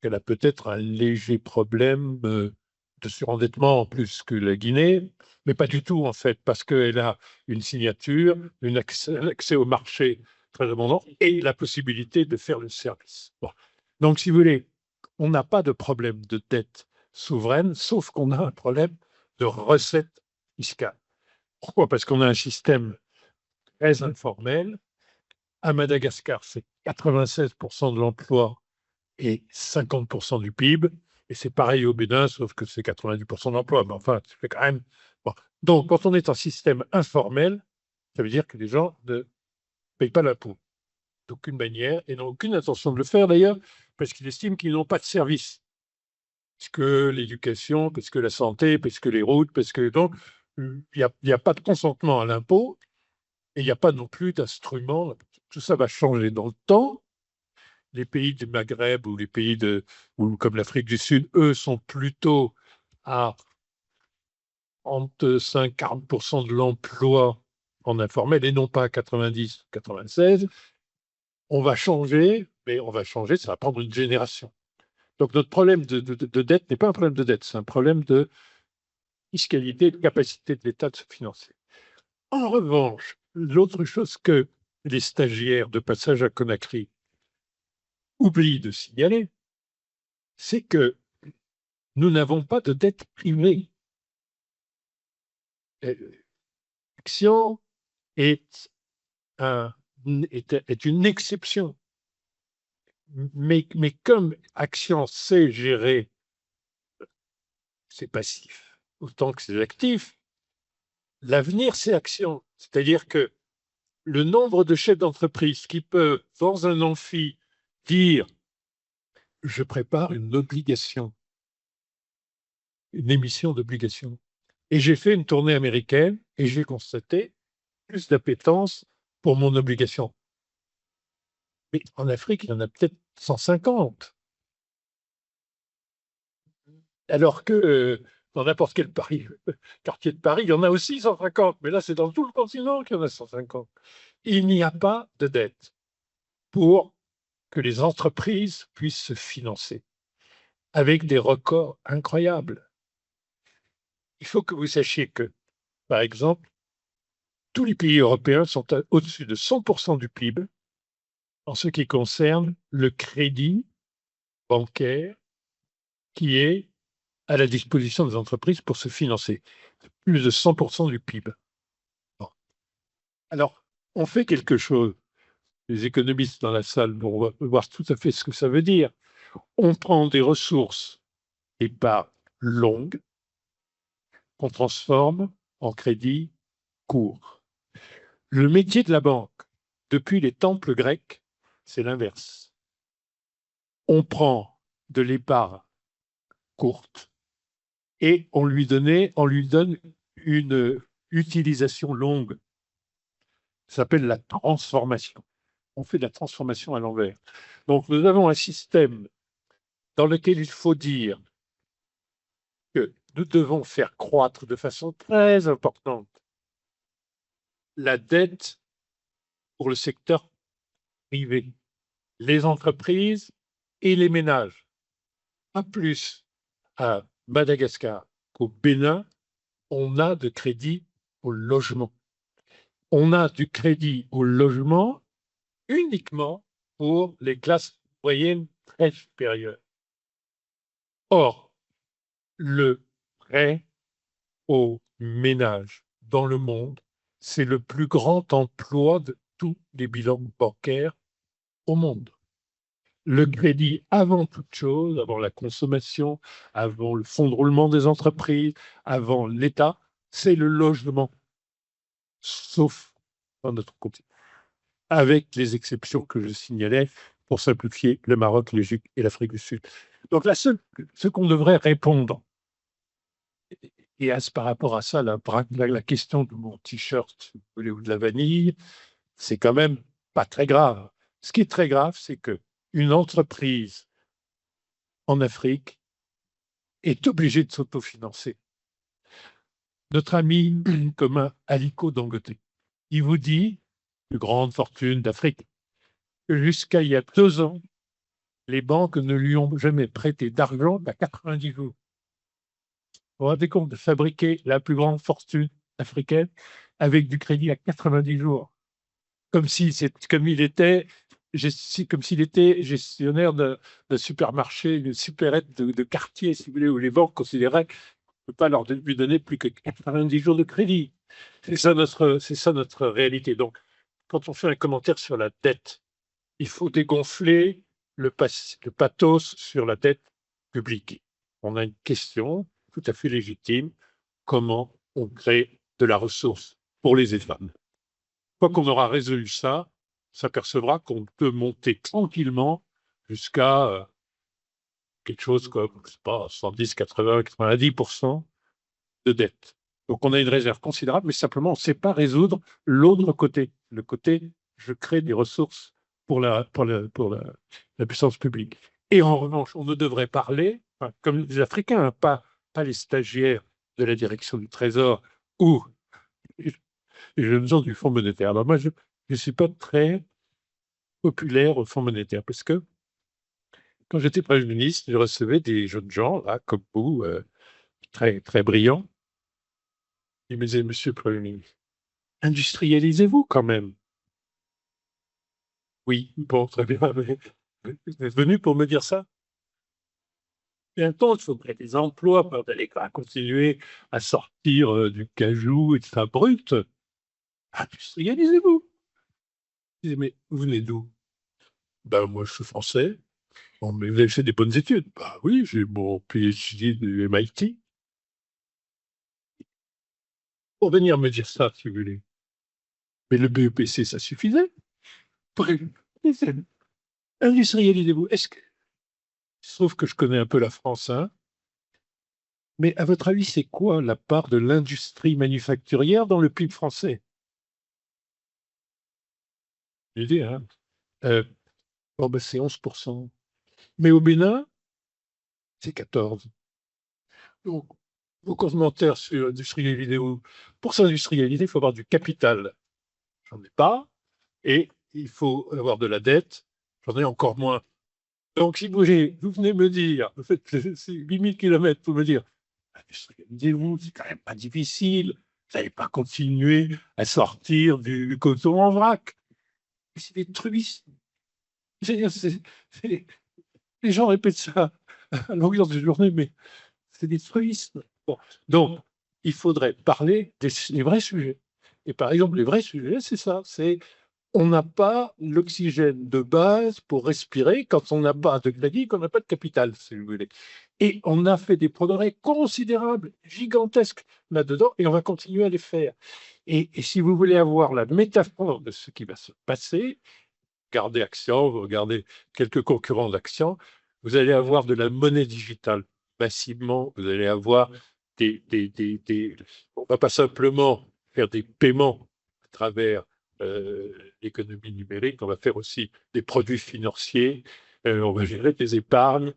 Elle a peut-être un léger problème de surendettement en plus que la Guinée, mais pas du tout en fait, parce qu'elle a une signature, un accès au marché très abondant et la possibilité de faire le service. Bon. Donc, si vous voulez, on n'a pas de problème de dette souveraine, sauf qu'on a un problème de recettes fiscales. Pourquoi? Parce qu'on a un système très informel. À Madagascar, c'est 96% de l'emploi et 50% du PIB. Et c'est pareil au Bénin, sauf que c'est 90% d'emploi. Mais enfin, ça fait quand même. Bon. Donc, quand on est un système informel, ça veut dire que les gens ne payent pas l'impôt d'aucune manière et n'ont aucune intention de le faire d'ailleurs, parce qu'ils estiment qu'ils n'ont pas de service. Parce que l'éducation, parce que la santé, parce que les routes, parce que. Donc, il n'y a pas de consentement à l'impôt et il n'y a pas non plus d'instrument. Tout ça va changer dans le temps. Les pays du Maghreb ou les pays comme l'Afrique du Sud, eux, sont plutôt à 35-40% de l'emploi en informel et non pas à 90, 96. On va changer, mais on va changer, ça va prendre une génération. Donc notre problème de dette n'est pas un problème de dette, c'est un problème de fiscalité, de capacité de l'État de se financer. En revanche, l'autre chose que les stagiaires de passage à Conakry oublient de signaler, c'est que nous n'avons pas de dette privée. L'action est une exception. Mais comme Action sait gérer ses passifs autant que ses actifs, l'avenir, c'est Action. C'est-à-dire que le nombre de chefs d'entreprise qui peuvent, dans un amphi, dire « je prépare une obligation, une émission d'obligation ». Et j'ai fait une tournée américaine et j'ai constaté plus d'appétence pour mon obligation. Mais en Afrique, il y en a peut-être 150. Alors que dans n'importe quel quartier de Paris, il y en a aussi 150. Mais là, c'est dans tout le continent qu'il y en a 150. Il n'y a pas de dette pour que les entreprises puissent se financer avec des records incroyables. Il faut que vous sachiez que, par exemple, tous les pays européens sont au-dessus de 100% du PIB en ce qui concerne le crédit bancaire qui est à la disposition des entreprises pour se financer. Plus de 100% du PIB. Bon. Alors, on fait quelque chose. Les économistes dans la salle vont voir tout à fait ce que ça veut dire. On prend des ressources et pas longues qu'on transforme en crédit court. Le métier de la banque, depuis les temples grecs, c'est l'inverse. On prend de l'épargne courte et on lui donne une utilisation longue. Ça s'appelle la transformation. On fait de la transformation à l'envers. Donc nous avons un système dans lequel il faut dire que nous devons faire croître de façon très importante la dette pour le secteur privé, les entreprises et les ménages. Pas plus à Madagascar qu'au Bénin, on a de crédit au logement. On a du crédit au logement uniquement pour les classes moyennes très supérieures. Or, le prêt aux ménages dans le monde, c'est le plus grand emploi de tous les bilans bancaires au monde. Le crédit, avant toute chose, avant la consommation, avant le fonds de roulement des entreprises, avant l'État, c'est le logement, sauf dans notre continent, avec les exceptions que je signalais pour simplifier le Maroc, l'Égypte et l'Afrique du Sud. Donc ce qu'on devrait répondre, et par rapport à ça, la question de mon t-shirt, ou de la vanille, c'est quand même pas très grave. Ce qui est très grave, c'est qu'une entreprise en Afrique est obligée de s'autofinancer. notre ami commun Aliko Dangote, il vous dit, plus grande fortune d'Afrique, que jusqu'à il y a 2 ans, les banques ne lui ont jamais prêté d'argent qu'à 90 jours. Vous vous rendez compte de fabriquer la plus grande fortune africaine avec du crédit à 90 jours, comme s'il était gestionnaire d'un supermarché, une supérette de quartier, si vous voulez, où les banques considéraient qu'on ne peut pas lui donner plus que 90 jours de crédit. C'est ça notre réalité. Donc, quand on fait un commentaire sur la dette, il faut dégonfler le pathos sur la dette publique. On a une question tout à fait légitime. Comment on crée de la ressource pour les États? Une fois qu'on aura résolu ça, on s'apercevra qu'on peut monter tranquillement jusqu'à quelque chose comme, je sais pas, 110, 80, 90% de dette. Donc on a une réserve considérable, mais simplement on ne sait pas résoudre l'autre côté. Le côté, je crée des ressources pour la puissance publique. Et en revanche, on ne devrait parler, enfin, comme les Africains, hein, pas les stagiaires de la direction du Trésor ou les jeunes gens du Fonds monétaire. Alors moi, je ne suis pas très populaire au Fonds monétaire, parce que quand j'étais Premier ministre, je recevais des jeunes gens, là, comme vous, très, très brillants. Ils me disaient, Monsieur le Premier ministre, industrialisez-vous quand même. Oui, bon, très bien, mais vous êtes venu pour me dire ça? Bientôt, il faudrait des emplois pour aller continuer à sortir du cajou et de sa brute. Industrialisez-vous. Je disais, mais vous venez d'où? Ben, moi, je suis français. Bon, mais vous avez fait des bonnes études? Bah oui, j'ai mon PhD du MIT. Pour venir me dire ça, si vous voulez. Mais le BEPC, ça suffisait. Industrialisez-vous. Est-ce que... Il se trouve que je connais un peu la France, hein? Mais à votre avis, c'est quoi la part de l'industrie manufacturière dans le PIB français? J'ai dit, hein? Bon, ben, c'est 11%. Mais au Bénin, c'est 14%. Donc, vos commentaires sur l'industrialisation vidéo, pour s'industrialiser, il faut avoir du capital. J'en ai pas. Et il faut avoir de la dette. J'en ai encore moins. Donc, si vous venez me dire, vous faites 8000 km pour me dire, industrialisez-vous, c'est quand même pas difficile. Vous n'allez pas continuer à sortir du coton en vrac. C'est des truismes. Les gens répètent ça à longueur de journée, mais c'est des truismes. Bon. Donc, il faudrait parler des vrais sujets. Et par exemple, les vrais sujets, c'est ça. C'est on n'a pas l'oxygène de base pour respirer quand on n'a pas de crédit, qu'on n'a pas de capital, si vous voulez. Et on a fait des progrès considérables, gigantesques là-dedans, et on va continuer à les faire. Et si vous voulez avoir la métaphore de ce qui va se passer, regardez Action, vous regardez quelques concurrents d'Action, vous allez avoir de la monnaie digitale massivement, vous allez avoir on ne va pas simplement faire des paiements à travers l'économie numérique, on va faire aussi des produits financiers, on va gérer des épargnes,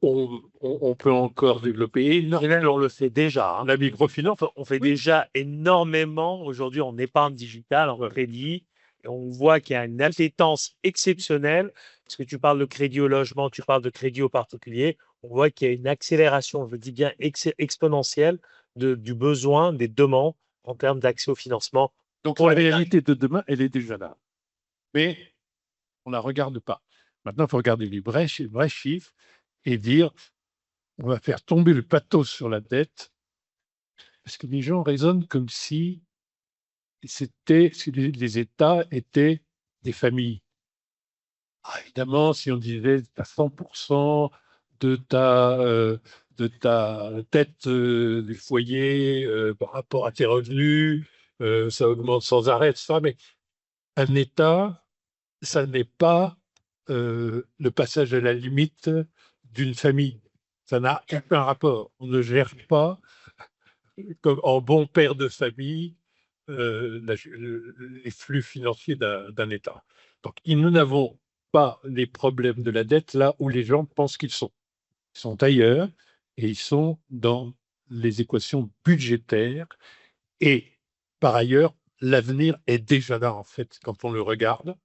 on peut encore développer énormément. On le fait déjà. La microfinance. On fait déjà énormément aujourd'hui en épargne digitale, en crédit. Et on voit qu'il y a une appétence exceptionnelle. Parce que tu parles de crédit au logement, tu parles de crédit aux particuliers. On voit qu'il y a une accélération, je dis bien exponentielle, du besoin, des demandes en termes d'accès au financement. Donc la réalité de demain, elle est déjà là. Mais on ne la regarde pas. Maintenant, il faut regarder les vrais chiffres et dire on va faire tomber le pathos sur la dette, parce que les gens raisonnent comme si les États étaient des familles. Ah, évidemment, si on disait à 100% de ta dette du foyer par rapport à tes revenus, ça augmente sans arrêt, ça, mais un État, ça n'est pas le passage à la limite d'une famille. Ça n'a aucun rapport. On ne gère pas, comme en bon père de famille, les flux financiers d'un État. Donc, nous n'avons pas les problèmes de la dette là où les gens pensent qu'ils sont. Ils sont ailleurs et ils sont dans les équations budgétaires. Et par ailleurs, l'avenir est déjà là, en fait, quand on le regarde.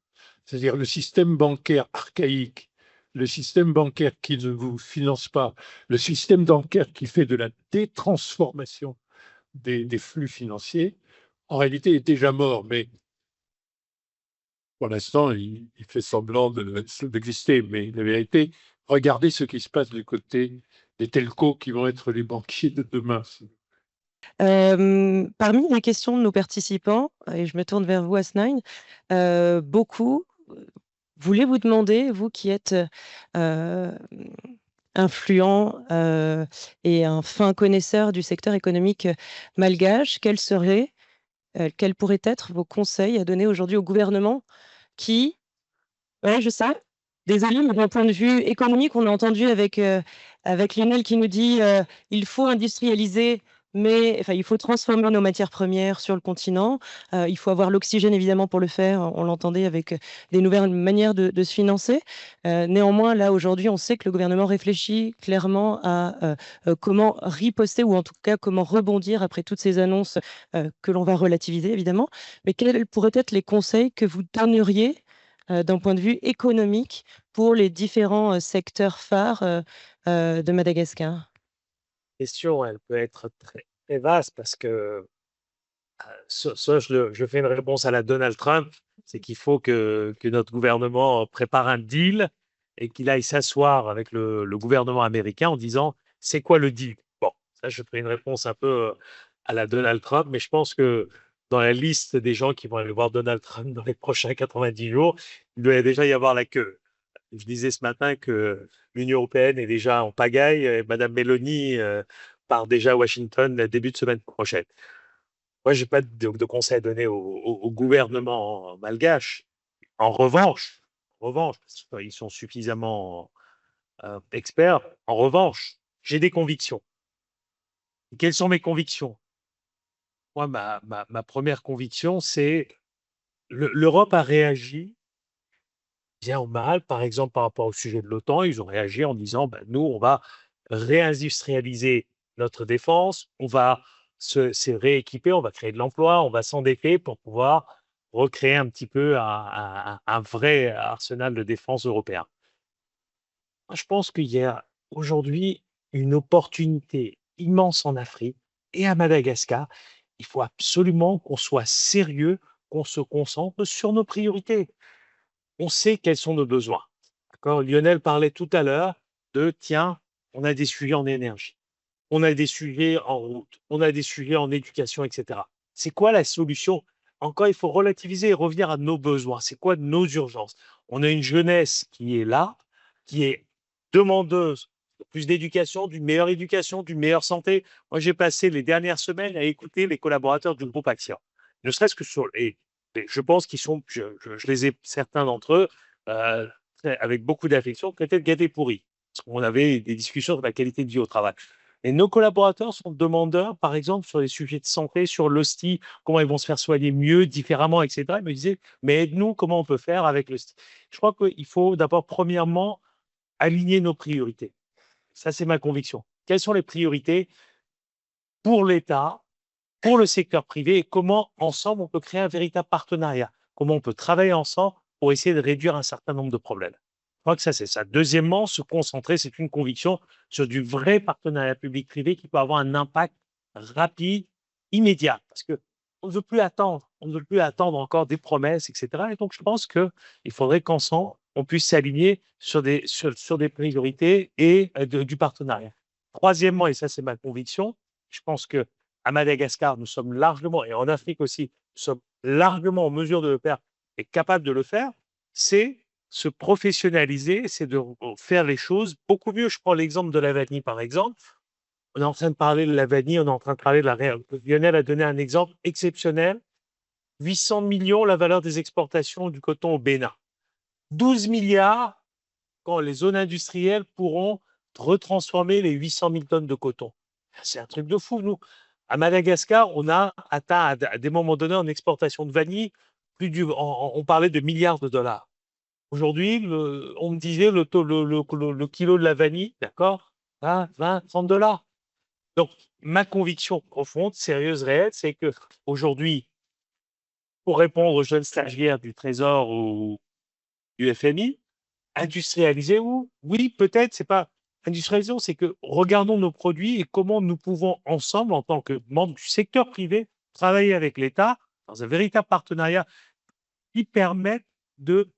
C'est-à-dire le système bancaire archaïque, le système bancaire qui ne vous finance pas, le système bancaire qui fait de la détransformation des flux financiers, en réalité est déjà mort. Mais pour l'instant, il fait semblant d'exister. Mais la vérité, regardez ce qui se passe du côté des telcos qui vont être les banquiers de demain. Parmi les questions de nos participants, et je me tourne vers vous, Asnine, beaucoup voulaient vous demander, vous qui êtes influent et un fin connaisseur du secteur économique malgache, quels pourraient être vos conseils à donner aujourd'hui au gouvernement qui, ouais, je sais, désolée, mais d'un point de vue économique, on a entendu avec Lionel qui nous dit il faut industrialiser, mais enfin, il faut transformer nos matières premières sur le continent. Il faut avoir l'oxygène évidemment pour le faire. On l'entendait avec des nouvelles manières de se financer. Néanmoins, là aujourd'hui, on sait que le gouvernement réfléchit clairement à comment riposter ou en tout cas comment rebondir après toutes ces annonces que l'on va relativiser évidemment. Mais quels pourraient être les conseils que vous donneriez d'un point de vue économique pour les différents secteurs phares de Madagascar? Question, elle peut être très, très vaste parce que soit je fais une réponse à la Donald Trump, c'est qu'il faut que notre gouvernement prépare un deal et qu'il aille s'asseoir avec le gouvernement américain en disant c'est quoi le deal? Bon, ça, je ferai une réponse un peu à la Donald Trump, mais je pense que dans la liste des gens qui vont aller voir Donald Trump dans les prochains 90 jours, il doit déjà y avoir la queue. Je disais ce matin que l'Union européenne est déjà en pagaille et Madame Meloni part déjà à Washington le début de semaine prochaine. Moi, j'ai pas de conseils à donner au gouvernement malgache. En revanche, parce qu'ils sont suffisamment experts, en revanche, j'ai des convictions. Et quelles sont mes convictions? Moi, ma première conviction, c'est l'Europe a réagi bien ou mal, par exemple, par rapport au sujet de l'OTAN, ils ont réagi en disant, ben, nous, on va réindustrialiser notre défense, on va se rééquiper, on va créer de l'emploi, on va s'endetter pour pouvoir recréer un petit peu un vrai arsenal de défense européen. Moi, je pense qu'il y a aujourd'hui une opportunité immense en Afrique et à Madagascar. Il faut absolument qu'on soit sérieux, qu'on se concentre sur nos priorités. On sait quels sont nos besoins. D'accord? Lionel parlait tout à l'heure de tiens, on a des sujets en énergie, on a des sujets en route, on a des sujets en éducation, etc. C'est quoi la solution? Encore, il faut relativiser et revenir à nos besoins. C'est quoi nos urgences? On a une jeunesse qui est là, qui est demandeuse de plus d'éducation, d'une meilleure santé. Moi, j'ai passé les dernières semaines à écouter les collaborateurs du groupe Action. Ne serait-ce que sur et je pense qu'ils sont, je les ai, certains d'entre eux, euh, avec beaucoup d'affection, peut-être gâtés pourris. Parce qu'on avait des discussions sur la qualité de vie au travail. Et nos collaborateurs sont demandeurs, par exemple, sur les sujets de santé, sur l'hostie, comment ils vont se faire soigner mieux, différemment, etc. Ils me disaient, mais aide-nous, comment on peut faire avec l'hostie? Je crois qu'il faut d'abord, premièrement, aligner nos priorités. Ça, c'est ma conviction. Quelles sont les priorités pour l'État, pour le secteur privé et comment, ensemble, on peut créer un véritable partenariat? Comment on peut travailler ensemble pour essayer de réduire un certain nombre de problèmes? Je crois que ça, c'est ça. Deuxièmement, se concentrer, c'est une conviction, sur du vrai partenariat public-privé qui peut avoir un impact rapide, immédiat. Parce qu'on ne veut plus attendre. On ne veut plus attendre encore des promesses, etc. Et donc, je pense qu'il faudrait qu'ensemble, on puisse s'aligner sur des priorités et du partenariat. Troisièmement, et ça, c'est ma conviction, je pense que à Madagascar, nous sommes largement, et en Afrique aussi, nous sommes largement en mesure de le faire et capables de le faire, c'est se professionnaliser, c'est de faire les choses beaucoup mieux. Je prends l'exemple de la vanille, par exemple. On est en train de parler de la vanille, on est en train de parler de la Lionel a donné un exemple exceptionnel. 800 millions la valeur des exportations du coton au Bénin. 12 milliards quand les zones industrielles pourront retransformer les 800 000 tonnes de coton. C'est un truc de fou, nous. À Madagascar, on a atteint à des moments donnés en exportation de vanille, on parlait de milliards de dollars. Aujourd'hui, on me disait le kilo de la vanille, d'accord, 20, 30 $. Donc, ma conviction profonde, sérieuse, réelle, c'est que aujourd'hui, pour répondre aux jeunes stagiaires du Trésor ou du FMI, industrialisez-vous. Oui, peut-être, c'est pas industrialisons, c'est que regardons nos produits et comment nous pouvons ensemble, en tant que membres du secteur privé, travailler avec l'État dans un véritable partenariat qui permette de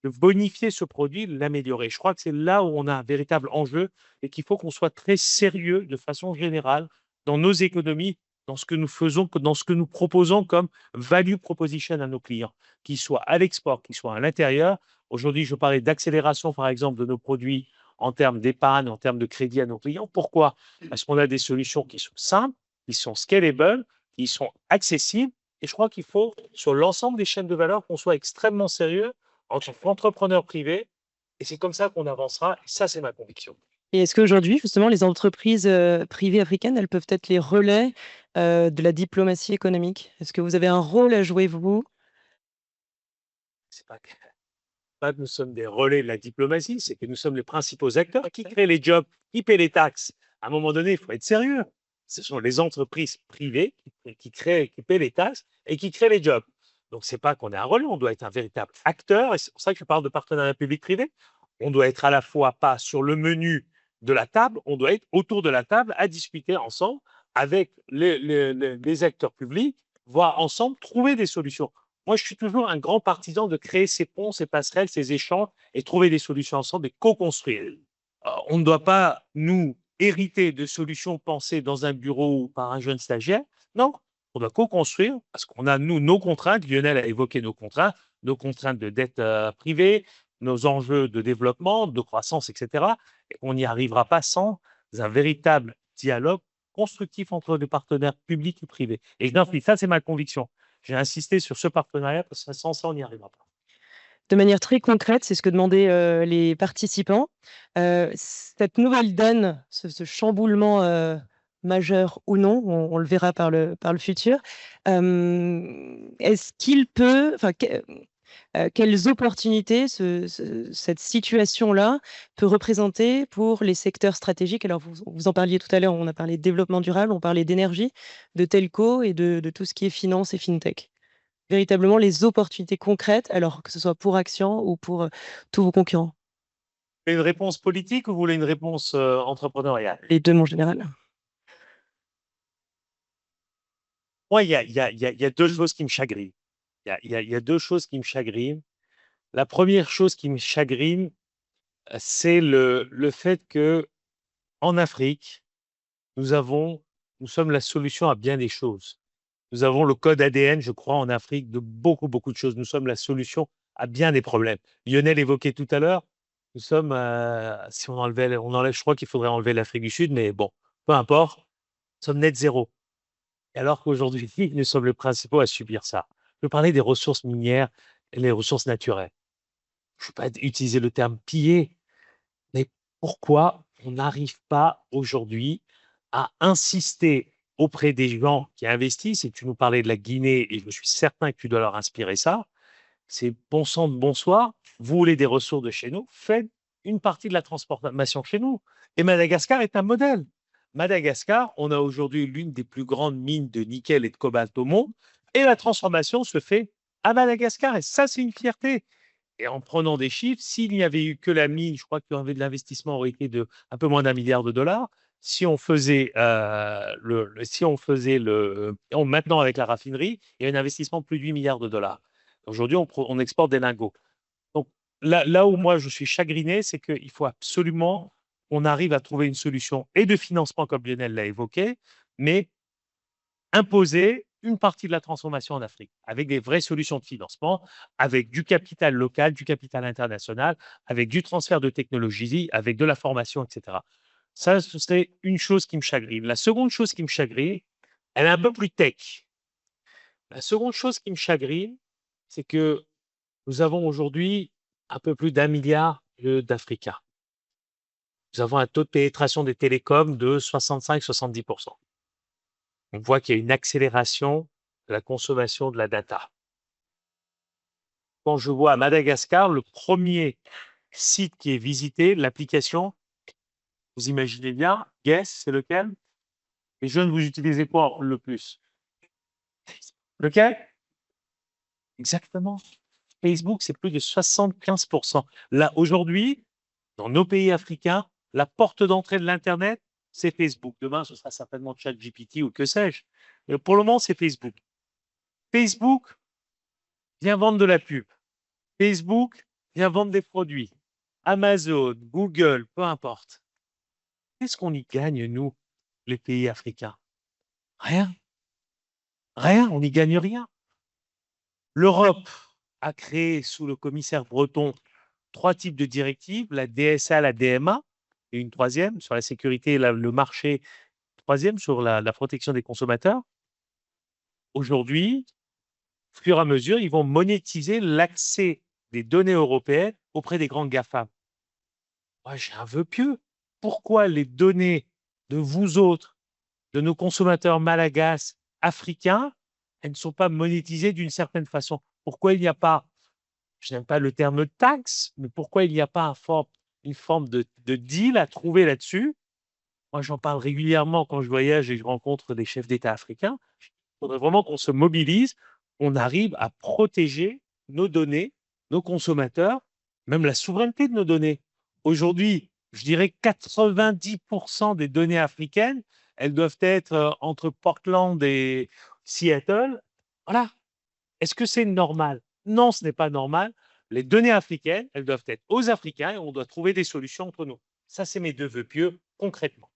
bonifier ce produit, de l'améliorer. Je crois que c'est là où on a un véritable enjeu et qu'il faut qu'on soit très sérieux de façon générale dans nos économies, dans ce que nous faisons, dans ce que nous proposons comme value proposition à nos clients, qu'ils soient à l'export, qu'ils soient à l'intérieur. Aujourd'hui, je parlais d'accélération, par exemple, de nos produits en termes d'épargne, en termes de crédit à nos clients. Pourquoi? Parce qu'on a des solutions qui sont simples, qui sont scalable, qui sont accessibles. Et je crois qu'il faut, sur l'ensemble des chaînes de valeur, qu'on soit extrêmement sérieux en tant qu'entrepreneur privé, et c'est comme ça qu'on avancera, et ça, c'est ma conviction. Et est-ce qu'aujourd'hui, justement, les entreprises privées africaines, elles peuvent être les relais de la diplomatie économique? Est-ce que vous avez un rôle à jouer, vous? C'est pas que nous sommes des relais de la diplomatie, c'est que nous sommes les principaux acteurs qui créent les jobs, qui paient les taxes. À un moment donné, il faut être sérieux. Ce sont les entreprises privées qui paient les taxes et qui créent les jobs. Donc, c'est pas qu'on est un relais, on doit être un véritable acteur, et c'est pour ça que je parle de partenariat public-privé. On doit être à la fois pas sur le menu de la table, on doit être autour de la table à discuter ensemble avec les acteurs publics, voire ensemble trouver des solutions. Moi, je suis toujours un grand partisan de créer ces ponts, ces passerelles, ces échanges et trouver des solutions ensemble et co-construire. On ne doit pas, nous, hériter de solutions pensées dans un bureau ou par un jeune stagiaire. Non, on doit co-construire parce qu'on a, nous, nos contraintes. Lionel a évoqué nos contraintes de dette privée, nos enjeux de développement, de croissance, etc. Et on n'y arrivera pas sans un véritable dialogue constructif entre les partenaires publics et privés. Et ça, c'est ma conviction. J'ai insisté sur ce partenariat parce que sans ça, on n'y arrivera pas. De manière très concrète, c'est ce que demandaient les participants. Cette nouvelle donne, ce chamboulement majeur ou non, on le verra par le futur, est-ce qu'il peut, enfin, quelles opportunités cette situation-là peut représenter pour les secteurs stratégiques? Alors, vous en parliez tout à l'heure, on a parlé de développement durable, on parlait d'énergie, de telco et de tout ce qui est finance et fintech. Véritablement les opportunités concrètes, alors que ce soit pour Action ou pour tous vos concurrents. Vous voulez une réponse politique ou vous voulez une réponse entrepreneuriale? Les deux, mon général. Moi, il y a deux choses qui me chagrinent. Il y a deux choses qui me chagrinent. La première chose qui me chagrine, c'est le fait que en Afrique, nous sommes la solution à bien des choses. Nous avons le code ADN, je crois, en Afrique, de beaucoup, beaucoup de choses. Nous sommes la solution à bien des problèmes. Lionel évoquait tout à l'heure, nous sommes, si on enlève, je crois qu'il faudrait enlever l'Afrique du Sud, mais bon, peu importe, nous sommes net zéro. Et alors qu'aujourd'hui, nous sommes les principaux à subir ça. Je veux parler des ressources minières et les ressources naturelles. Je ne veux pas utiliser le terme piller, mais pourquoi on n'arrive pas aujourd'hui à insister auprès des gens qui investissent? Et tu nous parlais de la Guinée, et je suis certain que tu dois leur inspirer ça. C'est bon sang de bonsoir, vous voulez des ressources de chez nous, faites une partie de la transformation chez nous. Et Madagascar est un modèle. Madagascar, on a aujourd'hui l'une des plus grandes mines de nickel et de cobalt au monde, et la transformation se fait à Madagascar, et ça, c'est une fierté. Et en prenant des chiffres, s'il n'y avait eu que la mine, je crois que l'investissement aurait été de un peu moins d'1 milliard de dollars. Si on faisait maintenant avec la raffinerie, il y a un investissement de plus de 8 milliards de dollars. Aujourd'hui, on exporte des lingots. Donc là où moi je suis chagriné, c'est qu'il faut absolument qu'on arrive à trouver une solution et de financement, comme Lionel l'a évoqué, mais imposer une partie de la transformation en Afrique, avec des vraies solutions de financement, avec du capital local, du capital international, avec du transfert de technologie, avec de la formation, etc. Ça, ce serait une chose qui me chagrine. La seconde chose qui me chagrine, elle est un peu plus tech. La seconde chose qui me chagrine, c'est que nous avons aujourd'hui un peu plus d'1 milliard d'Africains. Nous avons un taux de pénétration des télécoms de 65-70%. On voit qu'il y a une accélération de la consommation de la data. Quand je vois à Madagascar, le premier site qui est visité, l'application, vous imaginez bien, Guess, c'est lequel? Les jeunes, vous utilisez quoi le plus? Lequel? Exactement. Facebook, c'est plus de 75%. Là, aujourd'hui, dans nos pays africains, la porte d'entrée de l'Internet, c'est Facebook. Demain, ce sera certainement ChatGPT ou que sais-je. Mais pour le moment, c'est Facebook. Facebook vient vendre de la pub. Facebook vient vendre des produits. Amazon, Google, peu importe. Qu'est-ce qu'on y gagne, nous, les pays africains? Rien. Rien, on n'y gagne rien. L'Europe a créé sous le commissaire breton 3 types de directives, la DSA, la DMA, et une troisième sur la sécurité et le marché, troisième sur la protection des consommateurs. Aujourd'hui, au fur et à mesure, ils vont monétiser l'accès des données européennes auprès des grands GAFAM. Moi, j'ai un vœu pieux. Pourquoi les données de vous autres, de nos consommateurs malagasy, africains, elles ne sont pas monétisées d'une certaine façon? Pourquoi il n'y a pas, je n'aime pas le terme taxe, mais pourquoi il n'y a pas une forme de deal à trouver là-dessus? Moi, j'en parle régulièrement quand je voyage et je rencontre des chefs d'État africains. Il faudrait vraiment qu'on se mobilise, on arrive à protéger nos données, nos consommateurs, même la souveraineté de nos données. Aujourd'hui, je dirais 90% des données africaines, elles doivent être entre Portland et Seattle. Voilà. Est-ce que c'est normal? Non, ce n'est pas normal. Les données africaines, elles doivent être aux Africains et on doit trouver des solutions entre nous. Ça, c'est mes 2 vœux pieux concrètement.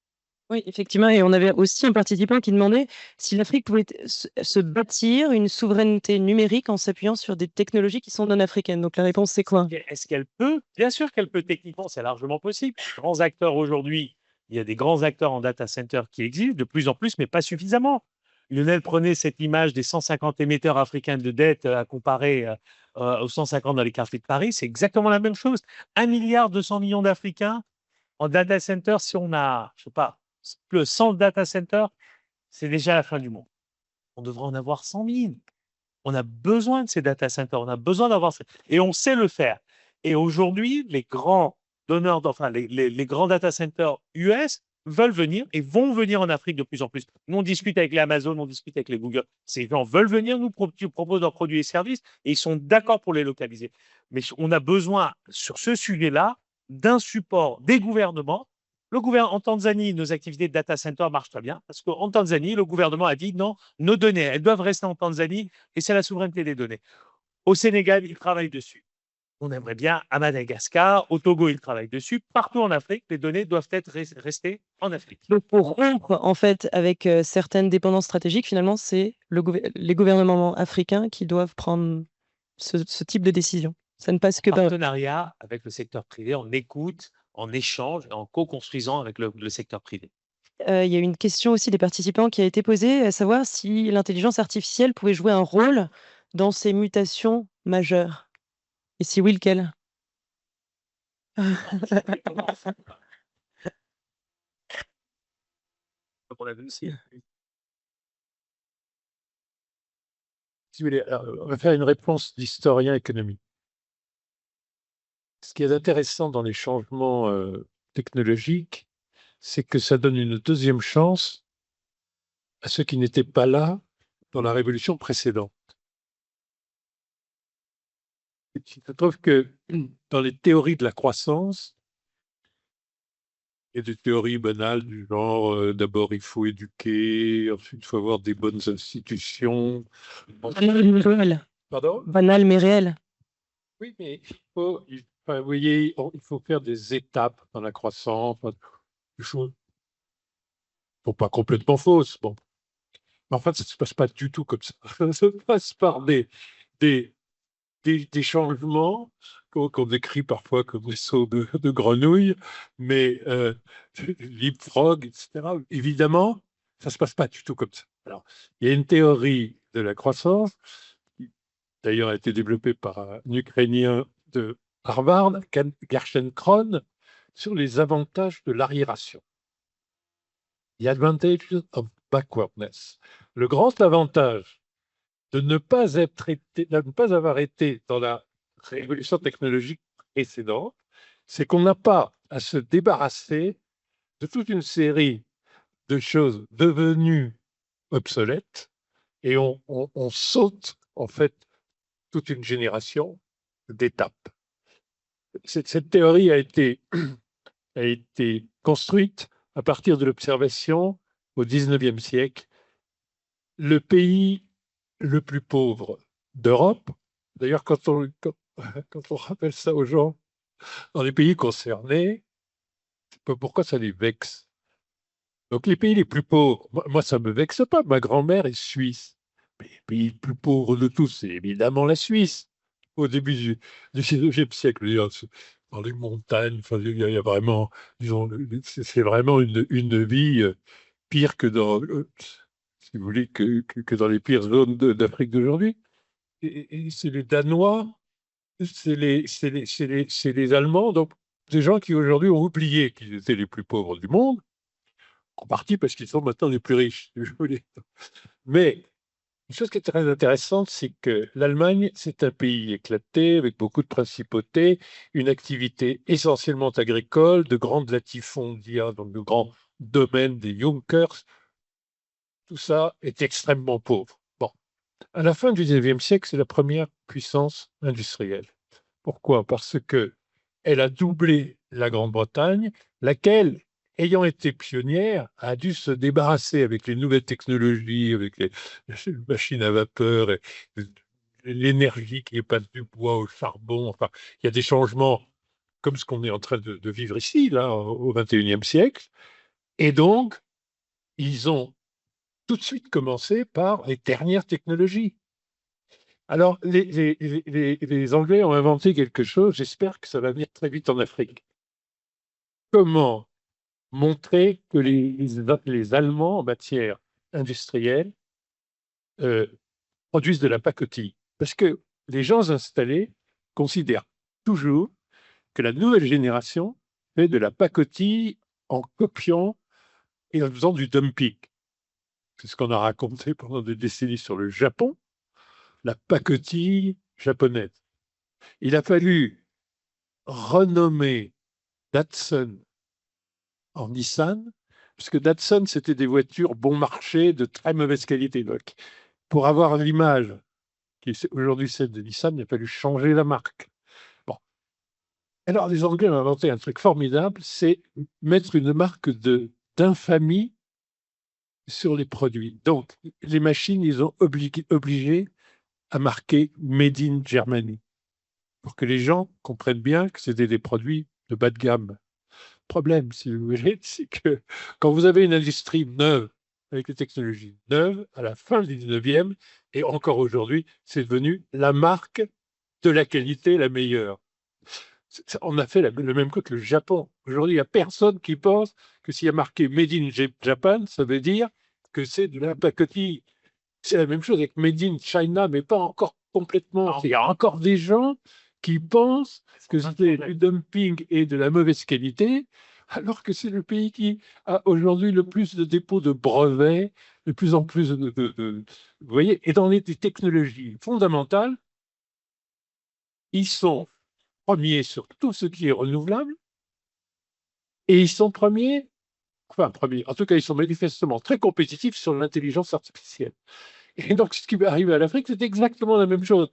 Oui, effectivement, et on avait aussi un participant qui demandait si l'Afrique pouvait se bâtir une souveraineté numérique en s'appuyant sur des technologies qui sont non africaines. Donc la réponse, c'est quoi? Est-ce qu'elle peut? Bien sûr qu'elle peut techniquement, c'est largement possible. Grands acteurs aujourd'hui, il y a des grands acteurs en data center qui existent de plus en plus, mais pas suffisamment. Lionel prenait cette image des 150 émetteurs africains de dette à comparer aux 150 dans les quartiers de Paris. C'est exactement la même chose. 1,2 milliard d'Africains en data center, si on a, je sais pas, plus 100 data centers, c'est déjà la fin du monde. On devrait en avoir 100 000. On a besoin de ces data centers, on a besoin d'avoir et on sait le faire. Et aujourd'hui, les grands donneurs, enfin les grands data centers US veulent venir et vont venir en Afrique de plus en plus. Nous, on discute avec les Amazon, on discute avec les Google. Ces gens veulent venir, nous proposent leurs produits et services et ils sont d'accord pour les localiser. Mais on a besoin, sur ce sujet-là, d'un support des gouvernements. Le gouvernement en Tanzanie, nos activités de data center marchent très bien parce qu'en Tanzanie, le gouvernement a dit non, nos données, elles doivent rester en Tanzanie et c'est la souveraineté des données. Au Sénégal, ils travaillent dessus. On aimerait bien à Madagascar, au Togo, ils travaillent dessus. Partout en Afrique, les données doivent être restées en Afrique. Donc pour rompre en fait avec certaines dépendances stratégiques, finalement, c'est les gouvernements africains qui doivent prendre ce type de décision. Ça ne passe que En par eux. partenariat avec le secteur privé, en écoute, en échange, en co-construisant avec le secteur privé. Il y a une question aussi des participants qui a été posée, à savoir si l'intelligence artificielle pouvait jouer un rôle dans ces mutations majeures. Et si oui, lequel? On a vu aussi. Si vous voulez, alors, on va faire une réponse d'historien économique. Ce qui est intéressant dans les changements technologiques, c'est que ça donne une deuxième chance à ceux qui n'étaient pas là dans la révolution précédente. Je trouve que dans les théories de la croissance, il y a des théories banales du genre d'abord il faut éduquer, ensuite il faut avoir des bonnes institutions. Banal mais réel. Pardon? Banal mais réel. Oui, mais enfin, vous voyez, il faut faire des étapes dans la croissance, des choses bon, pas complètement fausses. Bon. Mais enfin, ça ne se passe pas du tout comme ça. Ça se passe par des changements qu'on décrit parfois comme des sauts de grenouilles, mais leapfrog, etc. Évidemment, ça ne se passe pas du tout comme ça. Alors, il y a une théorie de la croissance, qui d'ailleurs a été développée par un Ukrainien de Harvard, Gershon Kron, sur les avantages de l'arriération. The advantages of backwardness. Le grand avantage de ne pas avoir été dans la révolution technologique précédente, c'est qu'on n'a pas à se débarrasser de toute une série de choses devenues obsolètes et on saute en fait toute une génération d'étapes. Cette théorie a été construite à partir de l'observation au XIXe siècle. Le pays le plus pauvre d'Europe, d'ailleurs quand on rappelle ça aux gens dans les pays concernés, je sais pas pourquoi ça les vexe. Donc les pays les plus pauvres, moi ça me vexe pas, ma grand-mère est suisse. Mais le pays le plus pauvre de tous, c'est évidemment la Suisse. Au début du XIXe siècle, dans les montagnes, enfin, il y a vraiment, disons, c'est vraiment une vie pire que dans, si vous voulez, que dans les pires zones d'Afrique d'aujourd'hui. Et c'est les Danois, c'est les Allemands, donc des gens qui aujourd'hui ont oublié qu'ils étaient les plus pauvres du monde, en partie parce qu'ils sont maintenant les plus riches, si vous voulez. Mais une chose qui est très intéressante, c'est que l'Allemagne, c'est un pays éclaté, avec beaucoup de principautés, une activité essentiellement agricole, de grandes latifondias, donc de grands domaines des Junkers. Tout ça est extrêmement pauvre. Bon, à la fin du XIXe siècle, c'est la première puissance industrielle. Pourquoi? Parce que elle a doublé la Grande-Bretagne, laquelle, ayant été pionnière, a dû se débarrasser avec les nouvelles technologies, avec les machines à vapeur, et l'énergie qui passe du bois au charbon. Enfin, il y a des changements comme ce qu'on est en train de vivre ici, là, au XXIe siècle. Et donc, ils ont tout de suite commencé par les dernières technologies. Alors, les Anglais ont inventé quelque chose, j'espère que ça va venir très vite en Afrique. Comment montrer que les Allemands, en matière industrielle, produisent de la pacotille? Parce que les gens installés considèrent toujours que la nouvelle génération fait de la pacotille en copiant et en faisant du dumping. C'est ce qu'on a raconté pendant des décennies sur le Japon, la pacotille japonaise. Il a fallu renommer Datsun en Nissan, puisque Datsun, c'était des voitures bon marché de très mauvaise qualité. Donc, pour avoir l'image qui est aujourd'hui celle de Nissan, il a fallu changer la marque. Bon. Alors, les Anglais ont inventé un truc formidable, c'est mettre une marque d'infamie sur les produits. Donc, les machines, ils ont obligé à marquer Made in Germany, pour que les gens comprennent bien que c'était des produits de bas de gamme. Problème, si vous voulez, c'est que quand vous avez une industrie neuve, avec des technologies neuves, à la fin du 19e, et encore aujourd'hui, c'est devenu la marque de la qualité la meilleure. On a fait le même coup que le Japon. Aujourd'hui, il n'y a personne qui pense que s'il y a marqué Made in Japan, ça veut dire que c'est de la pacotille. C'est la même chose avec Made in China, mais pas encore complètement. Il y a encore des gens qui pensent que c'est du dumping et de la mauvaise qualité, alors que c'est le pays qui a aujourd'hui le plus de dépôts de brevets, de plus en plus vous voyez, et dans les technologies fondamentales, ils sont premiers sur tout ce qui est renouvelable, et ils sont premiers, enfin premiers, en tout cas ils sont manifestement très compétitifs sur l'intelligence artificielle. Et donc ce qui va arriver à l'Afrique, c'est exactement la même chose.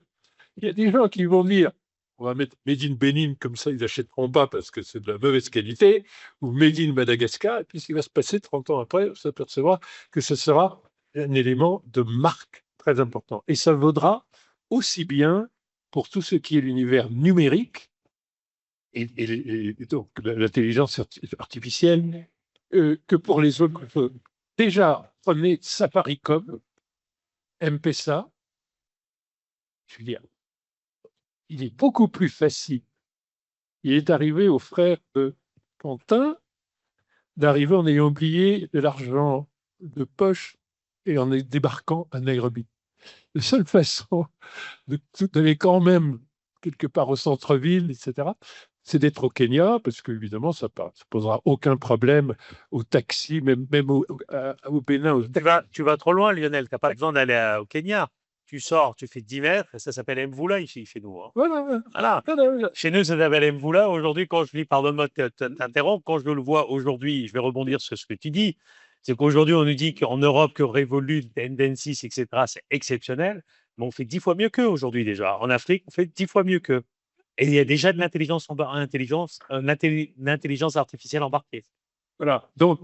Il y a des gens qui vont dire, on va mettre Made in Bénin, comme ça ils n'achèteront pas parce que c'est de la mauvaise qualité, ou Made in Madagascar, et puis ce qui va se passer 30 ans après, on s'apercevra que ce sera un élément de marque très important. Et ça vaudra aussi bien pour tout ce qui est l'univers numérique, et donc l'intelligence artificielle, que pour les autres choses. Déjà, prenez Safaricom, M-Pesa, je veux dire, il est beaucoup plus facile. Il est arrivé aux frères de Quentin d'arriver en ayant oublié de l'argent de poche et en débarquant à Nairobi. La seule façon d'aller quand même quelque part au centre-ville, etc., c'est d'être au Kenya, parce qu'évidemment, ça ne posera aucun problème aux taxis, même au Bénin. Tu vas trop loin, Lionel. Tu n'as pas besoin d'aller au Kenya. Tu sors, tu fais 10 mètres, et ça s'appelle Mvula ici, chez nous. Hein. Voilà. Chez nous, ça s'appelle Mvula. Aujourd'hui, quand je lis, pardonne-moi de t'interrompre, quand je le vois aujourd'hui, je vais rebondir sur ce que tu dis. C'est qu'aujourd'hui, on nous dit qu'en Europe, que Revolut, Tendencies, etc., c'est exceptionnel, mais on fait 10 fois mieux qu'eux aujourd'hui déjà. En Afrique, on fait 10 fois mieux qu'eux. Et il y a déjà de l'intelligence artificielle embarquée. Voilà. Donc,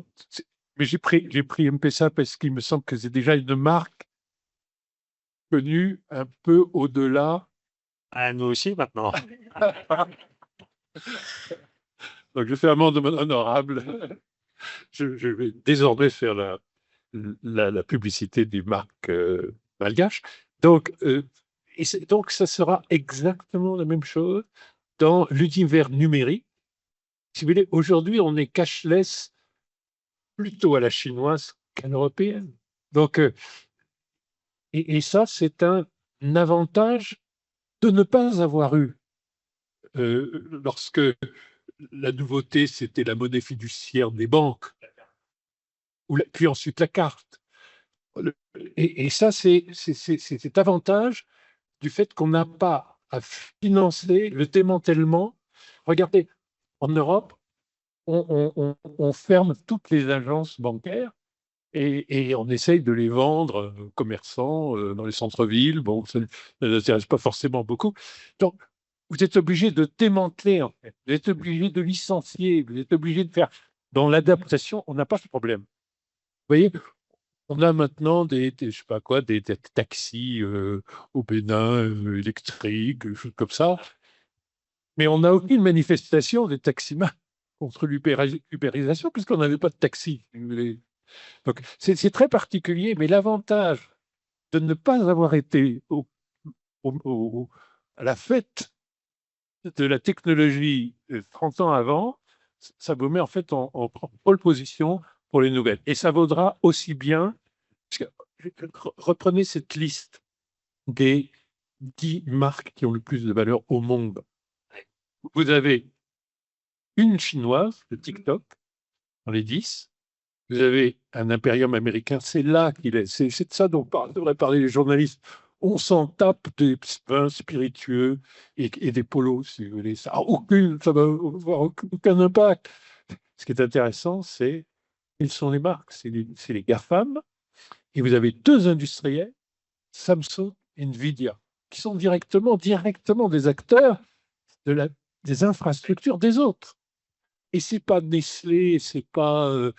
mais j'ai pris M-Pesa parce qu'il me semble que c'est déjà une marque connue un peu au-delà. Ah, nous aussi maintenant. Donc, je fais amende honorable. Je vais désormais faire la publicité des marques malgaches. Donc, donc, ça sera exactement la même chose dans l'univers numérique. Si vous voulez, aujourd'hui, on est cashless plutôt à la chinoise qu'à l'européenne. Donc, et ça, c'est un avantage de ne pas avoir eu, lorsque la nouveauté, c'était la monnaie fiduciaire des banques, puis ensuite la carte. Et ça, c'est cet avantage du fait qu'on n'a pas à financer le démantèlement. Regardez, en Europe, on ferme toutes les agences bancaires et on essaye de les vendre aux commerçants dans les centres-villes. Bon, ça ne n'intéresse pas forcément beaucoup. Donc, vous êtes obligé de démanteler, en fait. Vous êtes obligé de licencier, vous êtes obligé de faire. Dans l'adaptation, on n'a pas ce problème. Vous voyez, on a maintenant je sais pas quoi, des taxis au Bénin électriques, des choses comme ça. Mais on n'a aucune manifestation des taximans contre l'ubérisation puisqu'on n'avait pas de taxi. Donc, c'est très particulier, mais l'avantage de ne pas avoir été à la fête de la technologie 30 ans avant, ça vous met en fait en pole position pour les nouvelles. Et ça vaudra aussi bien, parce que, reprenez cette liste des 10 marques qui ont le plus de valeur au monde. Vous avez une chinoise, le TikTok, dans les 10. Vous avez un impérium américain, c'est là qu'il est. C'est de ça dont devraient parler les journalistes. On s'en tape des vins spiritueux et des polos, si vous voulez. Ça va avoir aucun impact. Ce qui est intéressant, c'est quelles sont les marques. C'est les GAFAM. Et vous avez deux industriels, Samsung et Nvidia, qui sont directement des acteurs des infrastructures des autres. Et c'est pas Nestlé, c'est pas.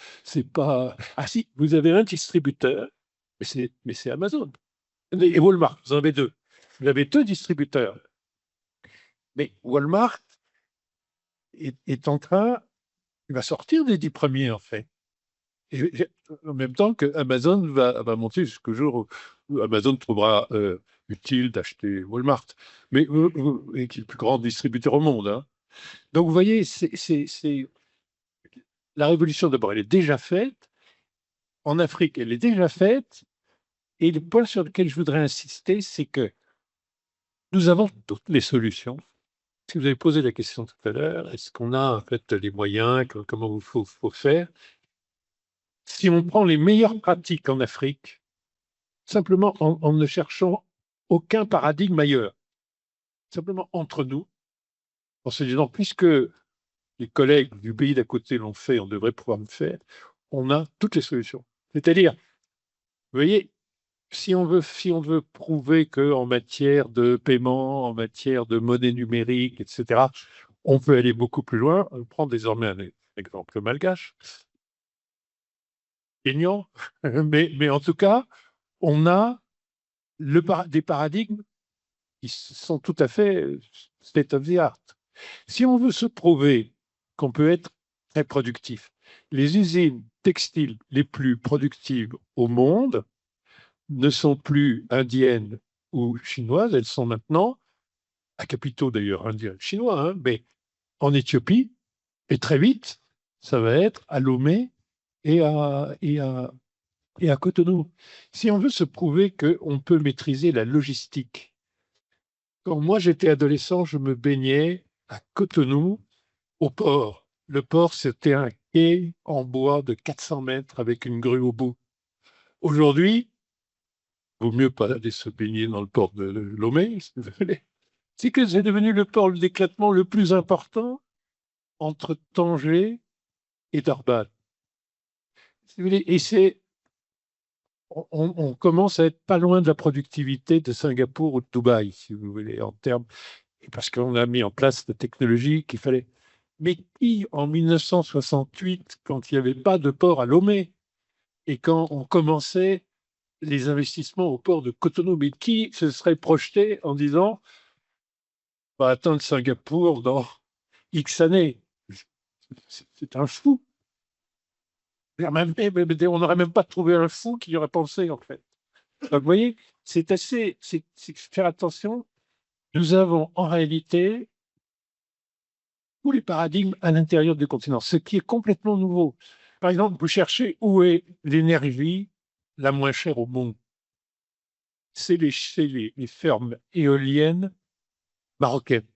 Ah si, vous avez un distributeur, mais c'est Amazon. Et Walmart, vous en avez deux. Vous avez deux distributeurs. Mais Walmart est en train, il va sortir des 10 premiers, en fait. Et en même temps que Amazon va monter jusqu'au jour où Amazon trouvera utile d'acheter Walmart, mais et qui est le plus grand distributeur au monde. Hein. Donc, vous voyez, la révolution, d'abord, elle est déjà faite. En Afrique, elle est déjà faite. Et le point sur lequel je voudrais insister, c'est que nous avons toutes les solutions. Si vous avez posé la question tout à l'heure, est-ce qu'on a en fait les moyens, comment il faut faire? Si on prend les meilleures pratiques en Afrique, simplement en ne cherchant aucun paradigme ailleurs, simplement entre nous, en se disant, puisque les collègues du pays d'à côté l'ont fait, on devrait pouvoir le faire, on a toutes les solutions. C'est-à-dire, vous voyez, si on veut prouver qu'en matière de paiement, en matière de monnaie numérique, etc., on peut aller beaucoup plus loin. On prend désormais un exemple malgache, ignore, mais en tout cas, on a des paradigmes qui sont tout à fait state of the art. Si on veut se prouver qu'on peut être très productif, les usines textiles les plus productives au monde ne sont plus indiennes ou chinoises, elles sont maintenant, à capitaux d'ailleurs indiens chinois, hein, mais en Éthiopie, et très vite, ça va être à Lomé et à Cotonou. Si on veut se prouver qu'on peut maîtriser la logistique, quand moi j'étais adolescent, je me baignais à Cotonou, au port. Le port, c'était un quai en bois de 400 mètres avec une grue au bout. Aujourd'hui, vaut mieux pas aller se baigner dans le port de Lomé, si vous voulez. C'est que c'est devenu le port d'éclatement le plus important entre Tanger et Durban. Si vous voulez, et on commence à être pas loin de la productivité de Singapour ou de Dubaï, si vous voulez, en termes, parce qu'on a mis en place la technologie qu'il fallait. Mais qui, en 1968, quand il n'y avait pas de port à Lomé, et quand on commençait les investissements au port de Cotonou, mais qui se serait projeté en disant on va atteindre Singapour dans X années? C'est un fou. On n'aurait même pas trouvé un fou qui y aurait pensé, en fait. Donc, vous voyez, c'est faire attention. Nous avons en réalité tous les paradigmes à l'intérieur du continent, ce qui est complètement nouveau. Par exemple, vous cherchez où est l'énergie la moins chère au monde. C'est les fermes éoliennes marocaines.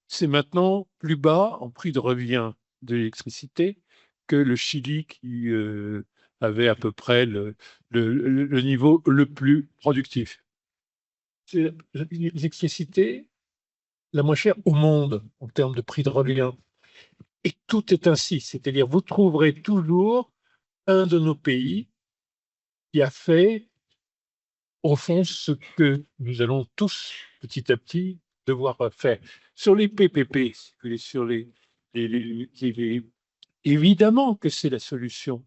C'est maintenant plus bas en prix de revient de l'électricité que le Chili qui avait à peu près le niveau le plus productif. C'est l'électricité la moins chère au monde en termes de prix de revient. Et tout est ainsi, c'est-à-dire vous trouverez toujours un de nos pays qui a fait, au fond, ce que nous allons tous, petit à petit, devoir faire. Sur les PPP, sur évidemment que c'est la solution.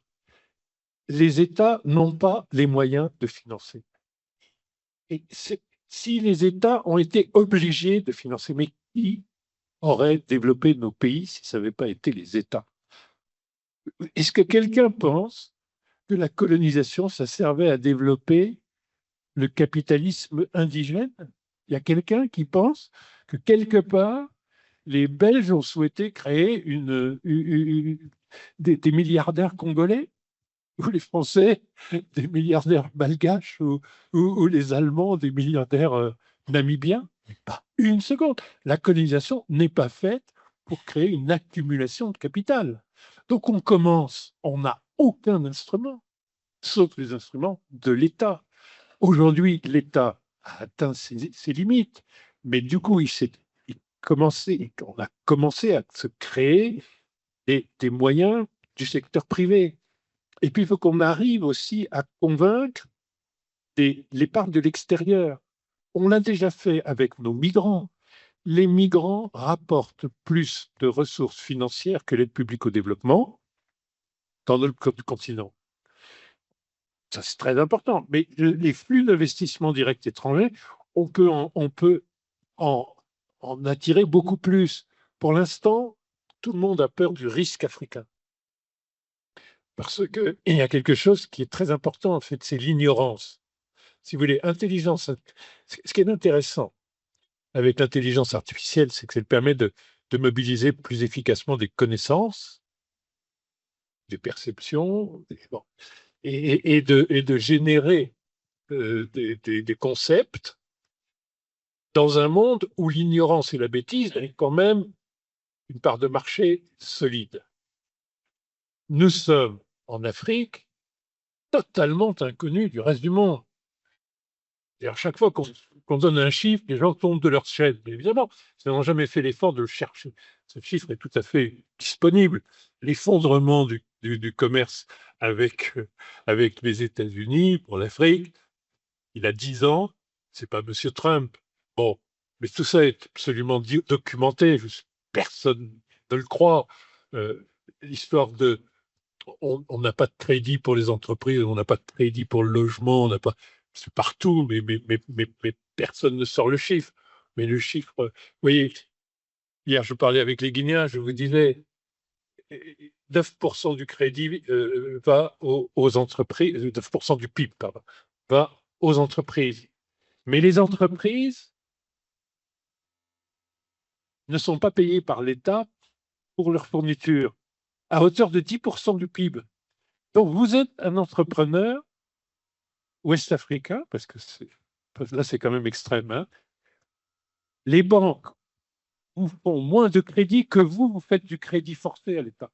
Les États n'ont pas les moyens de financer. Et si les États ont été obligés de financer, mais qui aurait développé nos pays si ça n'avait pas été les États? Est-ce que quelqu'un pense que la colonisation, ça servait à développer le capitalisme indigène? Il y a quelqu'un qui pense que quelque part, les Belges ont souhaité créer des milliardaires congolais, ou les Français des milliardaires malgaches, ou les Allemands des milliardaires namibiens. Pas une seconde. La colonisation n'est pas faite pour créer une accumulation de capital. Donc on commence, on n'a aucun instrument, sauf les instruments de l'État. Aujourd'hui, l'État a atteint ses limites, mais du coup, on a commencé à se créer des moyens du secteur privé. Et puis, il faut qu'on arrive aussi à convaincre l'épargne de l'extérieur. On l'a déjà fait avec nos migrants. Les migrants rapportent plus de ressources financières que l'aide publique au développement dans notre continent. Ça, c'est très important. Mais les flux d'investissement direct étrangers, on peut en attirer beaucoup plus. Pour l'instant, tout le monde a peur du risque africain. Parce qu'il y a quelque chose qui est très important, en fait, c'est l'ignorance. Si vous voulez, ce qui est intéressant avec l'intelligence artificielle, c'est que ça permet de mobiliser plus efficacement des connaissances, des perceptions, et de générer des concepts dans un monde où l'ignorance et la bêtise ont quand même une part de marché solide. Nous sommes en Afrique totalement inconnus du reste du monde. Et à chaque fois qu'on donne un chiffre, les gens tombent de leur chaise. Mais évidemment, ils n'ont jamais fait l'effort de le chercher. Ce chiffre est tout à fait disponible. L'effondrement du commerce avec les États-Unis pour l'Afrique, il a 10 ans, c'est pas M. Trump. Bon, mais tout ça est absolument documenté. Personne ne le croit. L'histoire on n'a pas de crédit pour les entreprises, on n'a pas de crédit pour le logement, on n'a pas, c'est partout, mais personne ne sort le chiffre. Mais le chiffre, vous voyez, hier je parlais avec les Guinéens, je vous disais, 9% du crédit va aux entreprises, 9% du PIB, pardon, va aux entreprises. Mais les entreprises ne sont pas payées par l'État pour leur fourniture, à hauteur de 10% du PIB. Donc vous êtes un entrepreneur ouest-africain, parce que là c'est quand même extrême, hein. Les banques vous font moins de crédit que vous faites du crédit forcé à l'État.